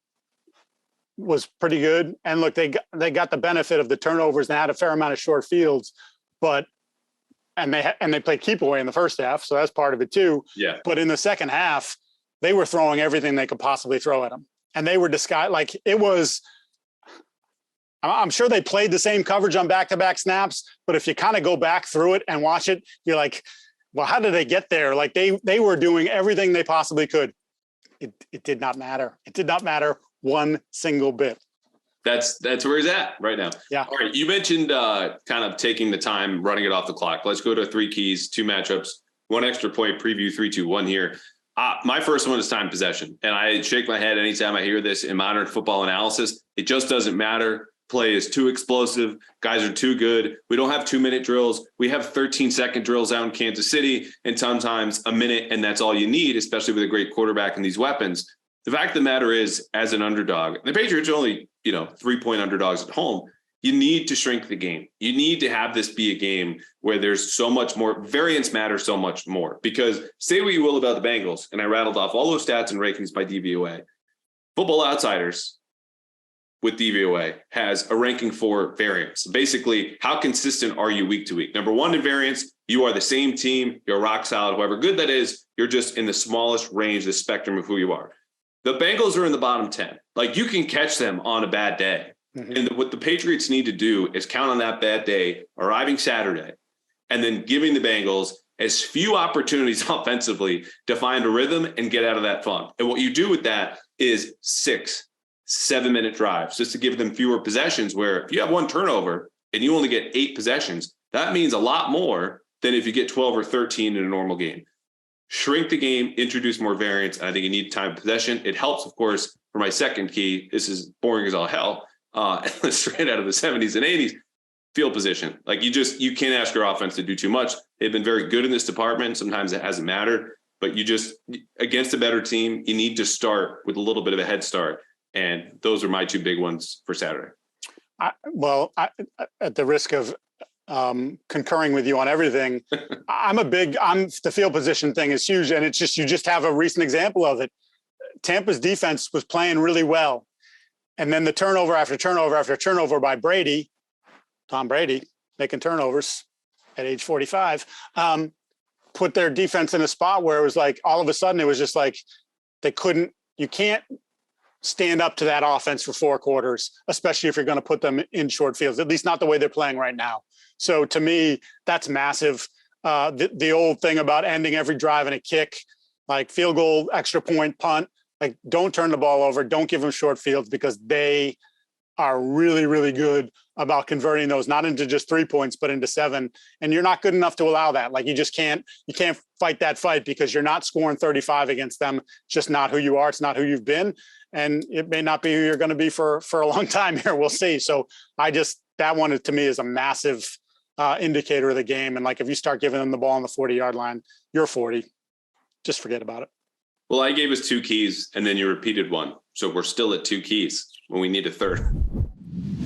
was pretty good. And look, they got the benefit of the turnovers and had a fair amount of short fields, and they played keep away in the first half. So that's part of it too. Yeah. But in the second half, they were throwing everything they could possibly throw at him. And they were disguised. Like, it was, I'm sure they played the same coverage on back-to-back snaps, but if you kind of go back through it and watch it, you're like, well, how did they get there? Like, they were doing everything they possibly could. It did not matter. It did not matter one single bit. That's where he's at right now. Yeah. All right. You mentioned kind of taking the time, running it off the clock. Let's go to 3 keys, 2 matchups, 1 extra point preview, 3, 2, 1 here. My first one is time possession. And I shake my head anytime I hear this in modern football analysis. It just doesn't matter. Play is too explosive. Guys are too good. We don't have 2-minute drills. We have 13-second drills out in Kansas City, and sometimes a minute, and that's all you need, especially with a great quarterback and these weapons. The fact of the matter is, as an underdog, the Patriots are only, 3-point underdogs at home. You need to shrink the game. You need to have this be a game where there's so much more variance matters so much more, because say what you will about the Bengals, and I rattled off all those stats and rankings by DVOA. Football Outsiders with DVOA has a ranking for variance. Basically, how consistent are you week to week? Number 1 in variance, you are the same team. You're rock solid. However good that is, you're just in the smallest range, the spectrum of who you are. The Bengals are in the bottom 10. Like, you can catch them on a bad day. Mm-hmm. And what the Patriots need to do is count on that bad day arriving Saturday, and then giving the Bengals as few opportunities offensively to find a rhythm and get out of that funk. And what you do with that is 6-7-minute drives, just to give them fewer possessions, where if you have 1 turnover and you only get 8 possessions, that means a lot more than if you get 12 or 13 in a normal game. Shrink the game, introduce more variance. And I think you need time of possession. It helps, of course, for my second key. This is boring as all hell. Straight out of the 70s and 80s, field position. Like, you can't ask your offense to do too much. They've been very good in this department. Sometimes it hasn't mattered, but against a better team, you need to start with a little bit of a head start. And those are my 2 big ones for Saturday. At the risk of concurring with you on everything, the field position thing is huge. And it's just, you just have a recent example of it. Tampa's defense was playing really well. And then the turnover after turnover after turnover by Brady, Tom Brady, making turnovers at age 45, put their defense in a spot where it was like, all of a sudden, it was just like you can't stand up to that offense for 4 quarters, especially if you're going to put them in short fields, at least not the way they're playing right now. So to me, that's massive. The old thing about ending every drive in a kick, like field goal, extra point, punt, like don't turn the ball over, don't give them short fields, because they are really, really good about converting those, not into just 3 points, but into 7. And you're not good enough to allow that. Like you can't fight that fight, because you're not scoring 35 against them. It's just not who you are. It's not who you've been. And it may not be who you're going to be for a long time here. We'll see. So that one to me is a massive indicator of the game. And like, if you start giving them the ball on the 40-yard line, you're 40, just forget about it. Well, I gave us 2 keys and then you repeated one. So we're still at 2 keys when we need a third.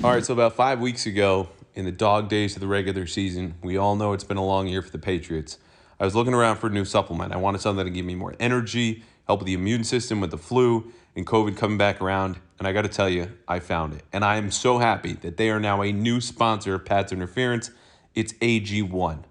All right, so about 5 weeks ago, in the dog days of the regular season, we all know it's been a long year for the Patriots. I was looking around for a new supplement. I wanted something to give me more energy, help with the immune system with the flu and COVID coming back around. And I got to tell you, I found it. And I am so happy that they are now a new sponsor of Pat's Interference. It's AG1.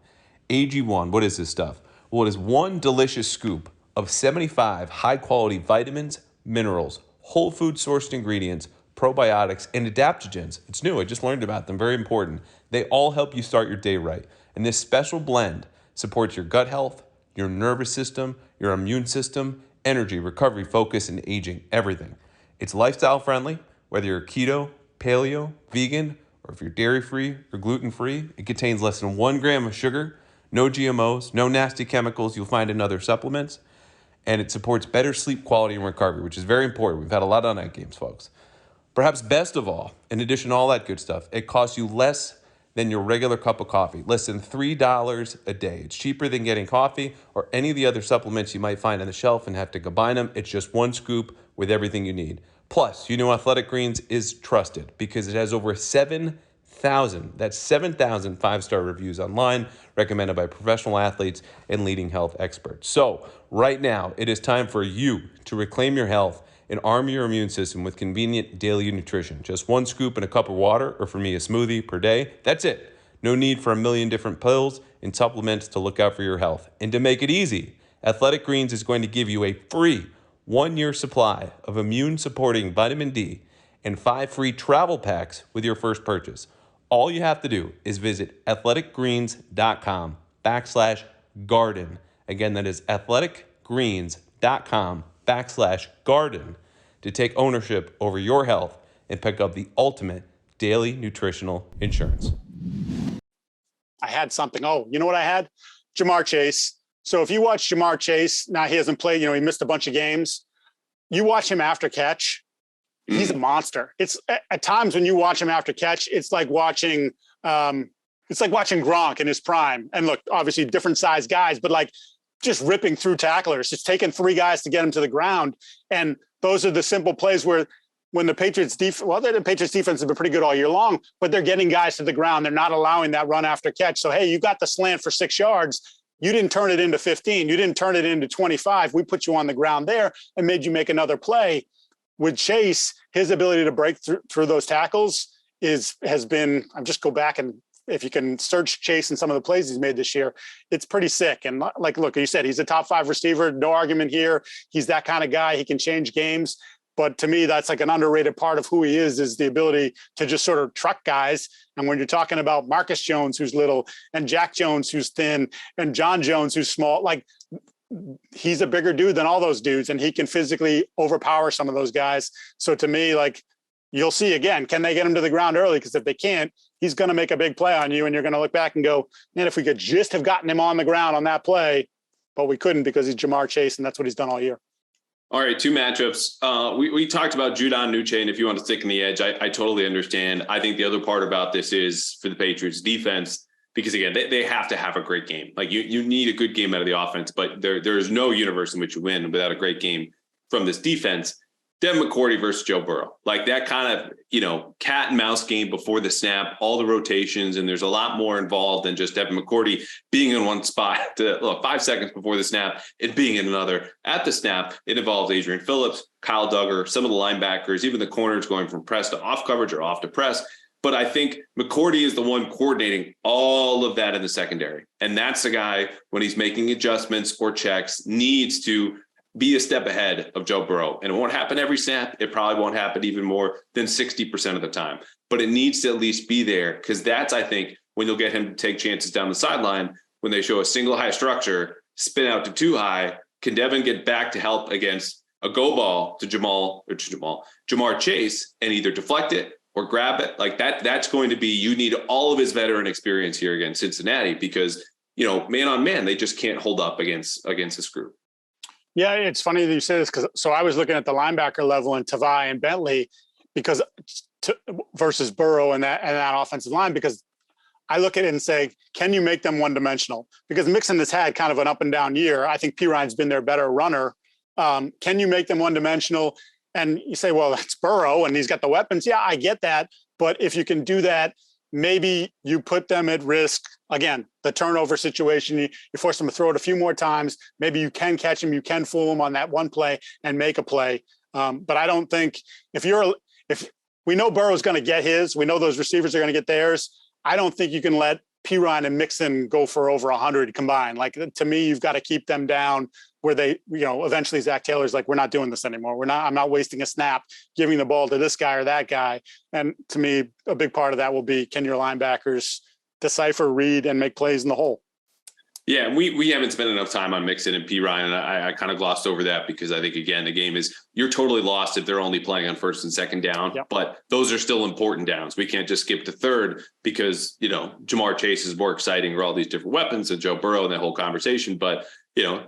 AG1, what is this stuff? Well, it is one delicious scoop of 75 high-quality vitamins, minerals, whole food sourced ingredients, probiotics, and adaptogens. It's new. I just learned about them. Very important. They all help you start your day right. And this special blend supports your gut health, your nervous system, your immune system, energy, recovery, focus, and aging, everything. It's lifestyle friendly, whether you're keto, paleo, vegan, or if you're dairy-free or gluten-free. It contains less than 1 gram of sugar, no GMOs, no nasty chemicals you'll find in other supplements, and it supports better sleep quality and recovery, which is very important. We've had a lot of night games, folks. Perhaps best of all, in addition to all that good stuff, it costs you less than your regular cup of coffee, less than $3 a day. It's cheaper than getting coffee or any of the other supplements you might find on the shelf and have to combine them. It's just one scoop with everything you need. Plus, you know Athletic Greens is trusted because it has over 7,000 5-star reviews online, recommended by professional athletes and leading health experts. So right now, it is time for you to reclaim your health and arm your immune system with convenient daily nutrition. Just 1 scoop in a cup of water, or for me, a smoothie per day. That's it. No need for a million different pills and supplements to look out for your health. And to make it easy, Athletic Greens is going to give you a free 1-year supply of immune-supporting vitamin D and 5 free travel packs with your first purchase. All you have to do is visit athleticgreens.com/garden. Again, that is athleticgreens.com/garden to take ownership over your health and pick up the ultimate daily nutritional insurance. I had something. Oh, you know what I had? Jamar Chase. So if you watch Jamar Chase, now he hasn't played, he missed a bunch of games. You watch him after catch, he's a monster. It's at times when you watch him after catch, it's like watching Gronk in his prime. And look, obviously different size guys, but like just ripping through tacklers. It's taken 3 guys to get him to the ground. And those are the simple plays where when the Patriots the Patriots defense has been pretty good all year long, but they're getting guys to the ground. They're not allowing that run after catch. So, hey, you got the slant for 6 yards. You didn't turn it into 15. You didn't turn it into 25. We put you on the ground there and made you make another play. With Chase, his ability to break through those tackles has been, I'll just go back and if you can search Chase and some of the plays he's made this year, it's pretty sick. And like, look, you said, he's a top 5 receiver. No argument here. He's that kind of guy. He can change games. But to me, that's like an underrated part of who he is the ability to just sort of truck guys. And when you're talking about Marcus Jones, who's little, and Jack Jones, who's thin, and John Jones, who's small, like he's a bigger dude than all those dudes, and he can physically overpower some of those guys. So to me, like you'll see again, can they get him to the ground early? Because if they can't, he's going to make a big play on you, and you're going to look back and go, man, if we could just have gotten him on the ground on that play, but we couldn't because he's Jamar Chase, and that's what he's done all year. All right, 2 matchups. We talked about Judon Nuche, and if you want to stick in the edge, I totally understand. I think the other part about this is for the Patriots defense, because again, they have to have a great game. Like you need a good game out of the offense, but there is no universe in which you win without a great game from this defense. Devin McCourty versus Joe Burrow, like that kind of, cat and mouse game before the snap, all the rotations, and there's a lot more involved than just Devin McCourty being in one spot 5 seconds before the snap and being in another at the snap. It involves Adrian Phillips, Kyle Duggar, some of the linebackers, even the corners going from press to off coverage or off to press. But I think McCourty is the one coordinating all of that in the secondary. And that's the guy, when he's making adjustments or checks, needs to be a step ahead of Joe Burrow. And it won't happen every snap. It probably won't happen even more than 60% of the time. But it needs to at least be there, because that's, I think, when you'll get him to take chances down the sideline. When they show a single high structure, spin out to too high, can Devin get back to help against a go ball to Jamar Chase and either deflect it or grab it? Like that's going to be, you need all of his veteran experience here against Cincinnati, because, man on man, they just can't hold up against this group. Yeah, it's funny that you say this, because I was looking at the linebacker level in Tavai and Bentley versus Burrow and that offensive line, because I look at it and say, can you make them one-dimensional? Because Mixon has had kind of an up and down year. I think Perine's been their better runner. Can you make them one-dimensional? And you say, well, that's Burrow and he's got the weapons. Yeah, I get that. But if you can do that, maybe you put them at risk. Again, the turnover situation, you force them to throw it a few more times. Maybe you can catch him, you can fool him on that one play and make a play. But I don't think if we know Burrow's going to get his, we know those receivers are going to get theirs. I don't think you can let Perine and Mixon go for over 100 combined. Like, to me, you've got to keep them down where they, eventually Zach Taylor's like, we're not doing this anymore. I'm not wasting a snap giving the ball to this guy or that guy. And to me, a big part of that will be, can your linebackers decipher, read, and make plays in the hole? Yeah, we haven't spent enough time on Mixon and Perine, and I kind of glossed over that because I think, again, the game is, you're totally lost if they're only playing on first and second down. Yep. But those are still important downs. We can't just skip to third because, Jamar Chase is more exciting or all these different weapons and Joe Burrow and that whole conversation. But,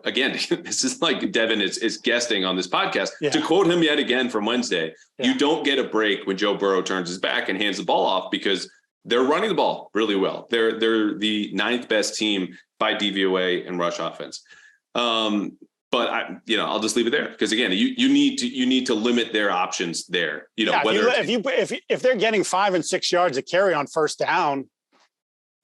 again, this is like Devin is guesting on this podcast. Yeah. To quote him yet again from Wednesday, You don't get a break when Joe Burrow turns his back and hands the ball off, because they're running the ball really well. They're the 9th best team by DVOA and rush offense. But I'll just leave it there, because again, you need to limit their options there. If they're getting 5 and 6 yards of carry on first down,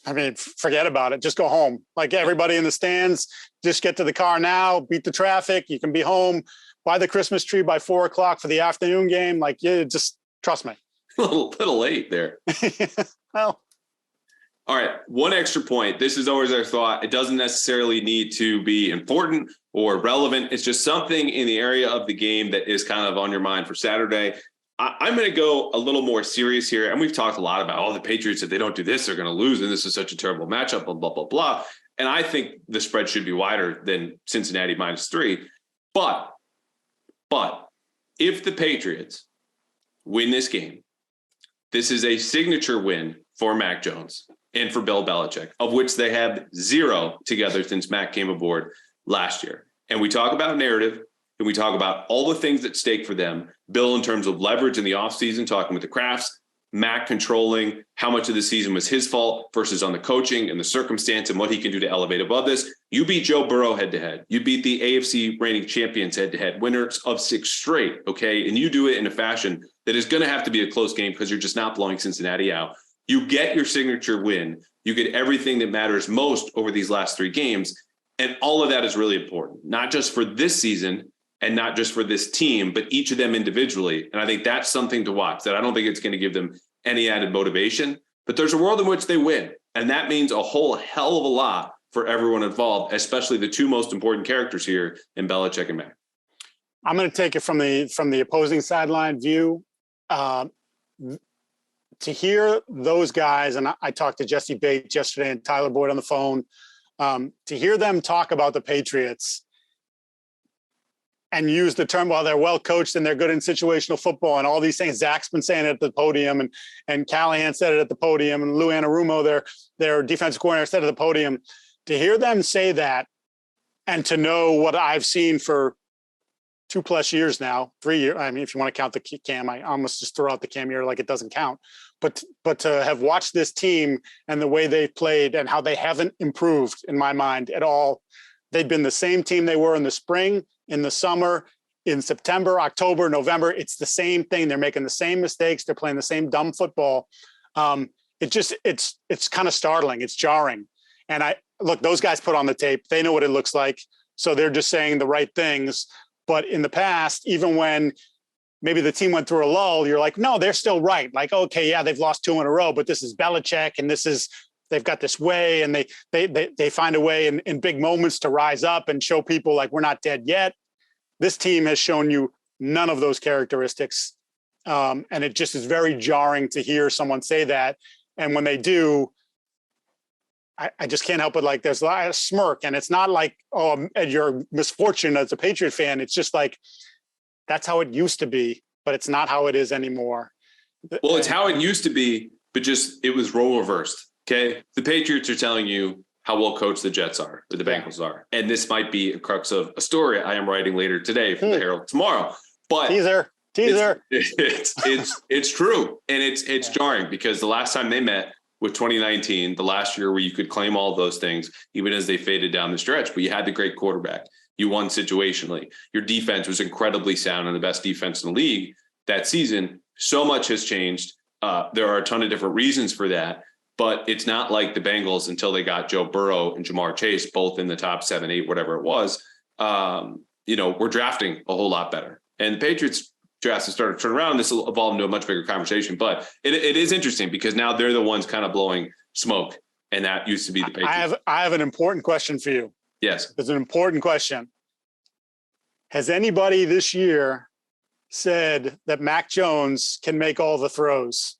I mean, forget about it. Just go home. Like, everybody in the stands, just get to the car now, beat the traffic. You can be home by the Christmas tree by 4:00 for the afternoon game. Like, just trust me. A little late there. Well, all right. One extra point. This is always our thought. It doesn't necessarily need to be important or relevant. It's just something in the area of the game that is kind of on your mind for Saturday. I'm going to go a little more serious here. And we've talked a lot about, the Patriots, if they don't do this, they're going to lose. And this is such a terrible matchup, blah, blah, blah, blah. And I think the spread should be wider than Cincinnati -3. But if the Patriots win this game, this is a signature win for Mac Jones and for Bill Belichick, of which they have 0 together since Mac came aboard last year. And we talk about narrative, and we talk about all the things at stake for them. Bill, in terms of leverage in the offseason, talking with the Krafts, Mac controlling how much of the season was his fault versus on the coaching and the circumstance and what he can do to elevate above this. You beat Joe Burrow head-to-head. You beat the AFC reigning champions head-to-head, winners of 6 straight, okay? And you do it in a fashion that is going to have to be a close game, because you're just not blowing Cincinnati out. You get your signature win. You get everything that matters most over these last 3 games. And all of that is really important, not just for this season and not just for this team, but each of them individually. And I think that's something to watch, that I don't think it's going to give them any added motivation. But there's a world in which they win. And that means a whole hell of a lot for everyone involved, especially the 2 most important characters here in Belichick and Mac. I'm going to take it from the opposing sideline view. To hear those guys, and I talked to Jesse Bates yesterday and Tyler Boyd on the phone, to hear them talk about the Patriots and use the term, well, they're well coached and they're good in situational football and all these things. Zach's been saying it at the podium, and Callahan said it at the podium, and Lou Anarumo, their defensive coordinator, said at the podium. To hear them say that, and to know what I've seen for 2+ years now, 3 years. I mean, if you want to count the Cam, I almost just throw out the Cam year like it doesn't count. But to have watched this team and the way they've played and how they haven't improved in my mind at all. They've been the same team they were in the spring, in the summer, in September, October, November, it's the same thing. They're making the same mistakes. They're playing the same dumb football. It's kind of startling. It's jarring. And look, those guys put on the tape. They know what it looks like. So they're just saying the right things. But in the past, even when maybe the team went through a lull, you're like, no, they're still right. Like, okay, yeah, they've lost 2 in a row, but this is Belichick and they've got this way, and they find a way in big moments to rise up and show people like we're not dead yet. This team has shown you none of those characteristics. And it just is very jarring to hear someone say that. And when they do, I just can't help it. Like there's a lot of smirk, and it's not like, oh, your misfortune as a Patriot fan. It's just like, that's how it used to be, but it's not how it is anymore. Well, it's how it used to be, but just, it was role reversed. Okay. The Patriots are telling you how well coached the Jets are, or the Bengals are. And this might be a crux of a story I am writing later today for the Herald tomorrow, but teaser. It's true. And it's jarring, because the last time they met with 2019, the last year where you could claim all those things, even as they faded down the stretch, but you had the great quarterback. You won situationally. Your defense was incredibly sound and the best defense in the league that season. So much has changed. There are a ton of different reasons for that, but it's not like the Bengals until they got Joe Burrow and Jamar Chase, both in the top 7, 8, whatever it was. We're drafting a whole lot better. And the Patriots drafts have started to turn around. This will evolve into a much bigger conversation, but it is interesting because now they're the ones kind of blowing smoke, and that used to be the Patriots. I have an important question for you. Yes. It's an important question. Has anybody this year said that Mac Jones can make all the throws?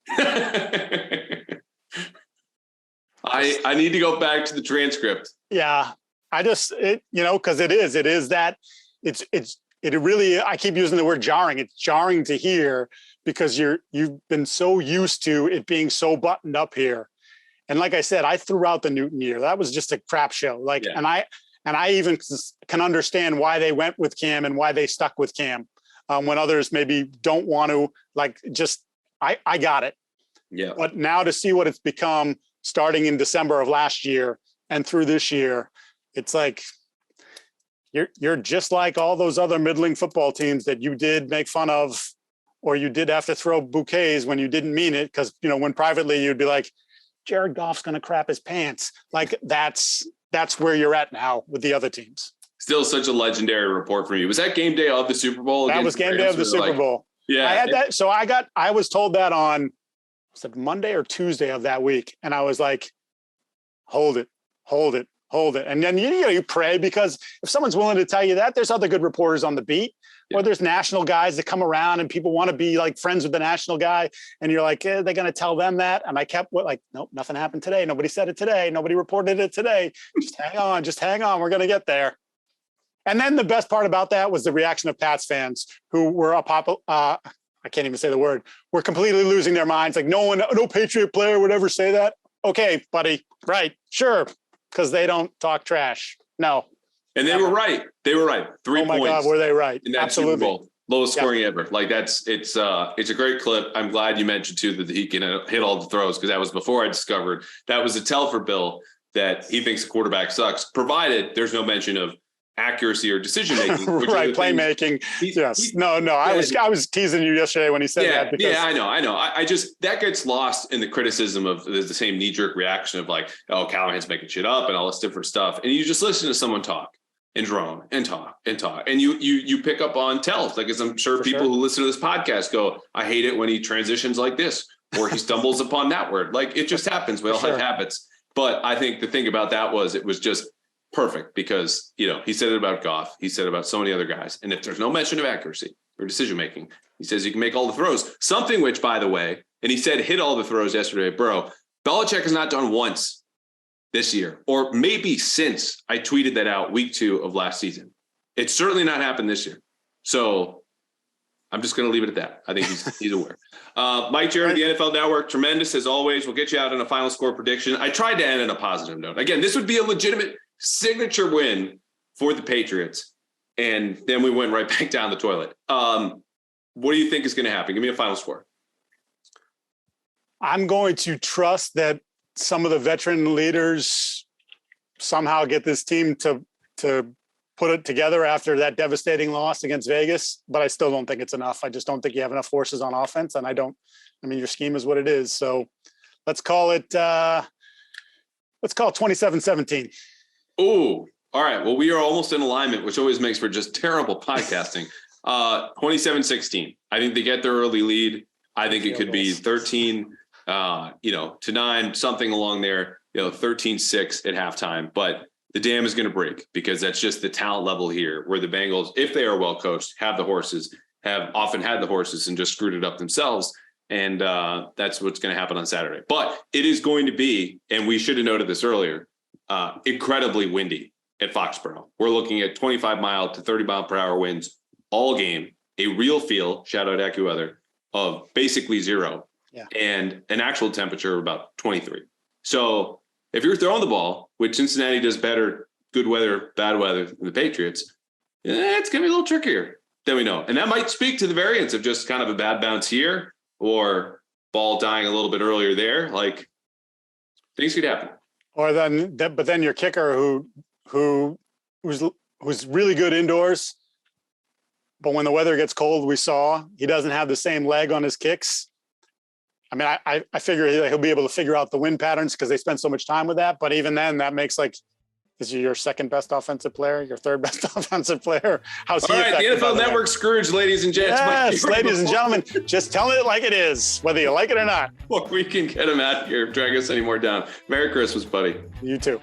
I need to go back to the transcript. Yeah. Because it really, I keep using the word jarring. It's jarring to hear because you've been so used to it being so buttoned up here. And like I said, I threw out the Newton year. That was just a crap show. And I even can understand why they went with Cam and why they stuck with Cam when others maybe don't want to, I got it. Yeah. But now to see what it's become starting in December of last year and through this year, it's like, you're just like all those other middling football teams that you did make fun of, or you did have to throw bouquets when you didn't mean it. Cause when privately you'd be like, Jared Goff's going to crap his pants. Like that's where you're at now with the other teams. Still such a legendary report from you. Was that game day of the Super Bowl? That was game day of the Super Bowl. Yeah. I had that. So I was told that on Monday or Tuesday of that week. And I was like, hold it. And then, you pray, because if someone's willing to tell you that, there's other good reporters on the beat, or there's national guys that come around and people want to be like friends with the national guy. And you're like, they're going to tell them that. And I kept nope, nothing happened today. Nobody said it today. Nobody reported it today. Just hang on. We're going to get there. And then the best part about that was the reaction of Pats fans who were I can't even say the word. We're completely losing their minds. Like no Patriot player would ever say that. Okay, buddy. Right. Sure. Because they don't talk trash. No. And they were right. 3 points. Oh my God, were they right? In that Absolutely. Super Bowl. Lowest scoring ever. Like it's a great clip. I'm glad you mentioned too that he can hit all the throws, because that was before I discovered that was a tell for Bill that he thinks the quarterback sucks, provided there's no mention of accuracy or decision making. Right, playmaking. Yes. No. I was teasing you yesterday when he said that. Because... Yeah, I know. I just, that gets lost in the criticism of the same knee jerk reaction of like, oh, Callahan's making shit up and all this different stuff. And you just listen to someone talk and drone and talk and you pick up on tells. Like, as I'm sure people who listen to this podcast go, I hate it when he transitions like this, or he stumbles upon that word. Like, it just happens. We all have habits. But I think the thing about that was, it was just perfect, because, he said it about Goff. He said it about so many other guys. And if there's no mention of accuracy or decision-making, he says you can make all the throws, something which, by the way, and he said hit all the throws yesterday, bro, Belichick has not done once this year, or maybe since I tweeted that out week 2 of last season. It's certainly not happened this year. So I'm just going to leave it at that. I think he's aware. Mike Giardi, the NFL Network, tremendous as always. We'll get you out in a final score prediction. I tried to end on a positive note. Again, this would be a legitimate signature win for the Patriots, and then we went right back down the toilet. What do you think is going to happen? Give me a final score. I'm going to trust that some of the veteran leaders somehow get this team to put it together after that devastating loss against Vegas, but I still don't think it's enough. I just don't think you have enough horses on offense. And your scheme is what it is. So let's call it 27-17. Ooh. All right. Well, we are almost in alignment, which always makes for just terrible podcasting. 27-16. I think they get their early lead. I think it could be 13, to 9, something along there, 13-6 at halftime. But the dam is going to break because that's just the talent level here where the Bengals, if they are well coached, have often had the horses and just screwed it up themselves. And that's what's going to happen on Saturday. But it is going to be, and we should have noted this earlier, incredibly windy at Foxborough. We're looking at 25 mile to 30 mile per hour winds all game, a real feel, shout out AccuWeather, of basically 0 and an actual temperature of about 23. So if you're throwing the ball, which Cincinnati does better, good weather, bad weather than the Patriots, it's going to be a little trickier than we know. And that might speak to the variance of just kind of a bad bounce here or ball dying a little bit earlier there. Like, things could happen. Or then your kicker who's really good indoors, but when the weather gets cold, we saw he doesn't have the same leg on his kicks. I mean, I figure he'll be able to figure out the wind patterns because they spend so much time with that. But even then, that makes is he your second best offensive player, your third best offensive player? How's he? All right, the NFL Network Scrooge, ladies and gents. Yes, ladies and gentlemen, just tell it like it is, whether you like it or not. Well, we can get him out here, drag us any more down. Merry Christmas, buddy. You too.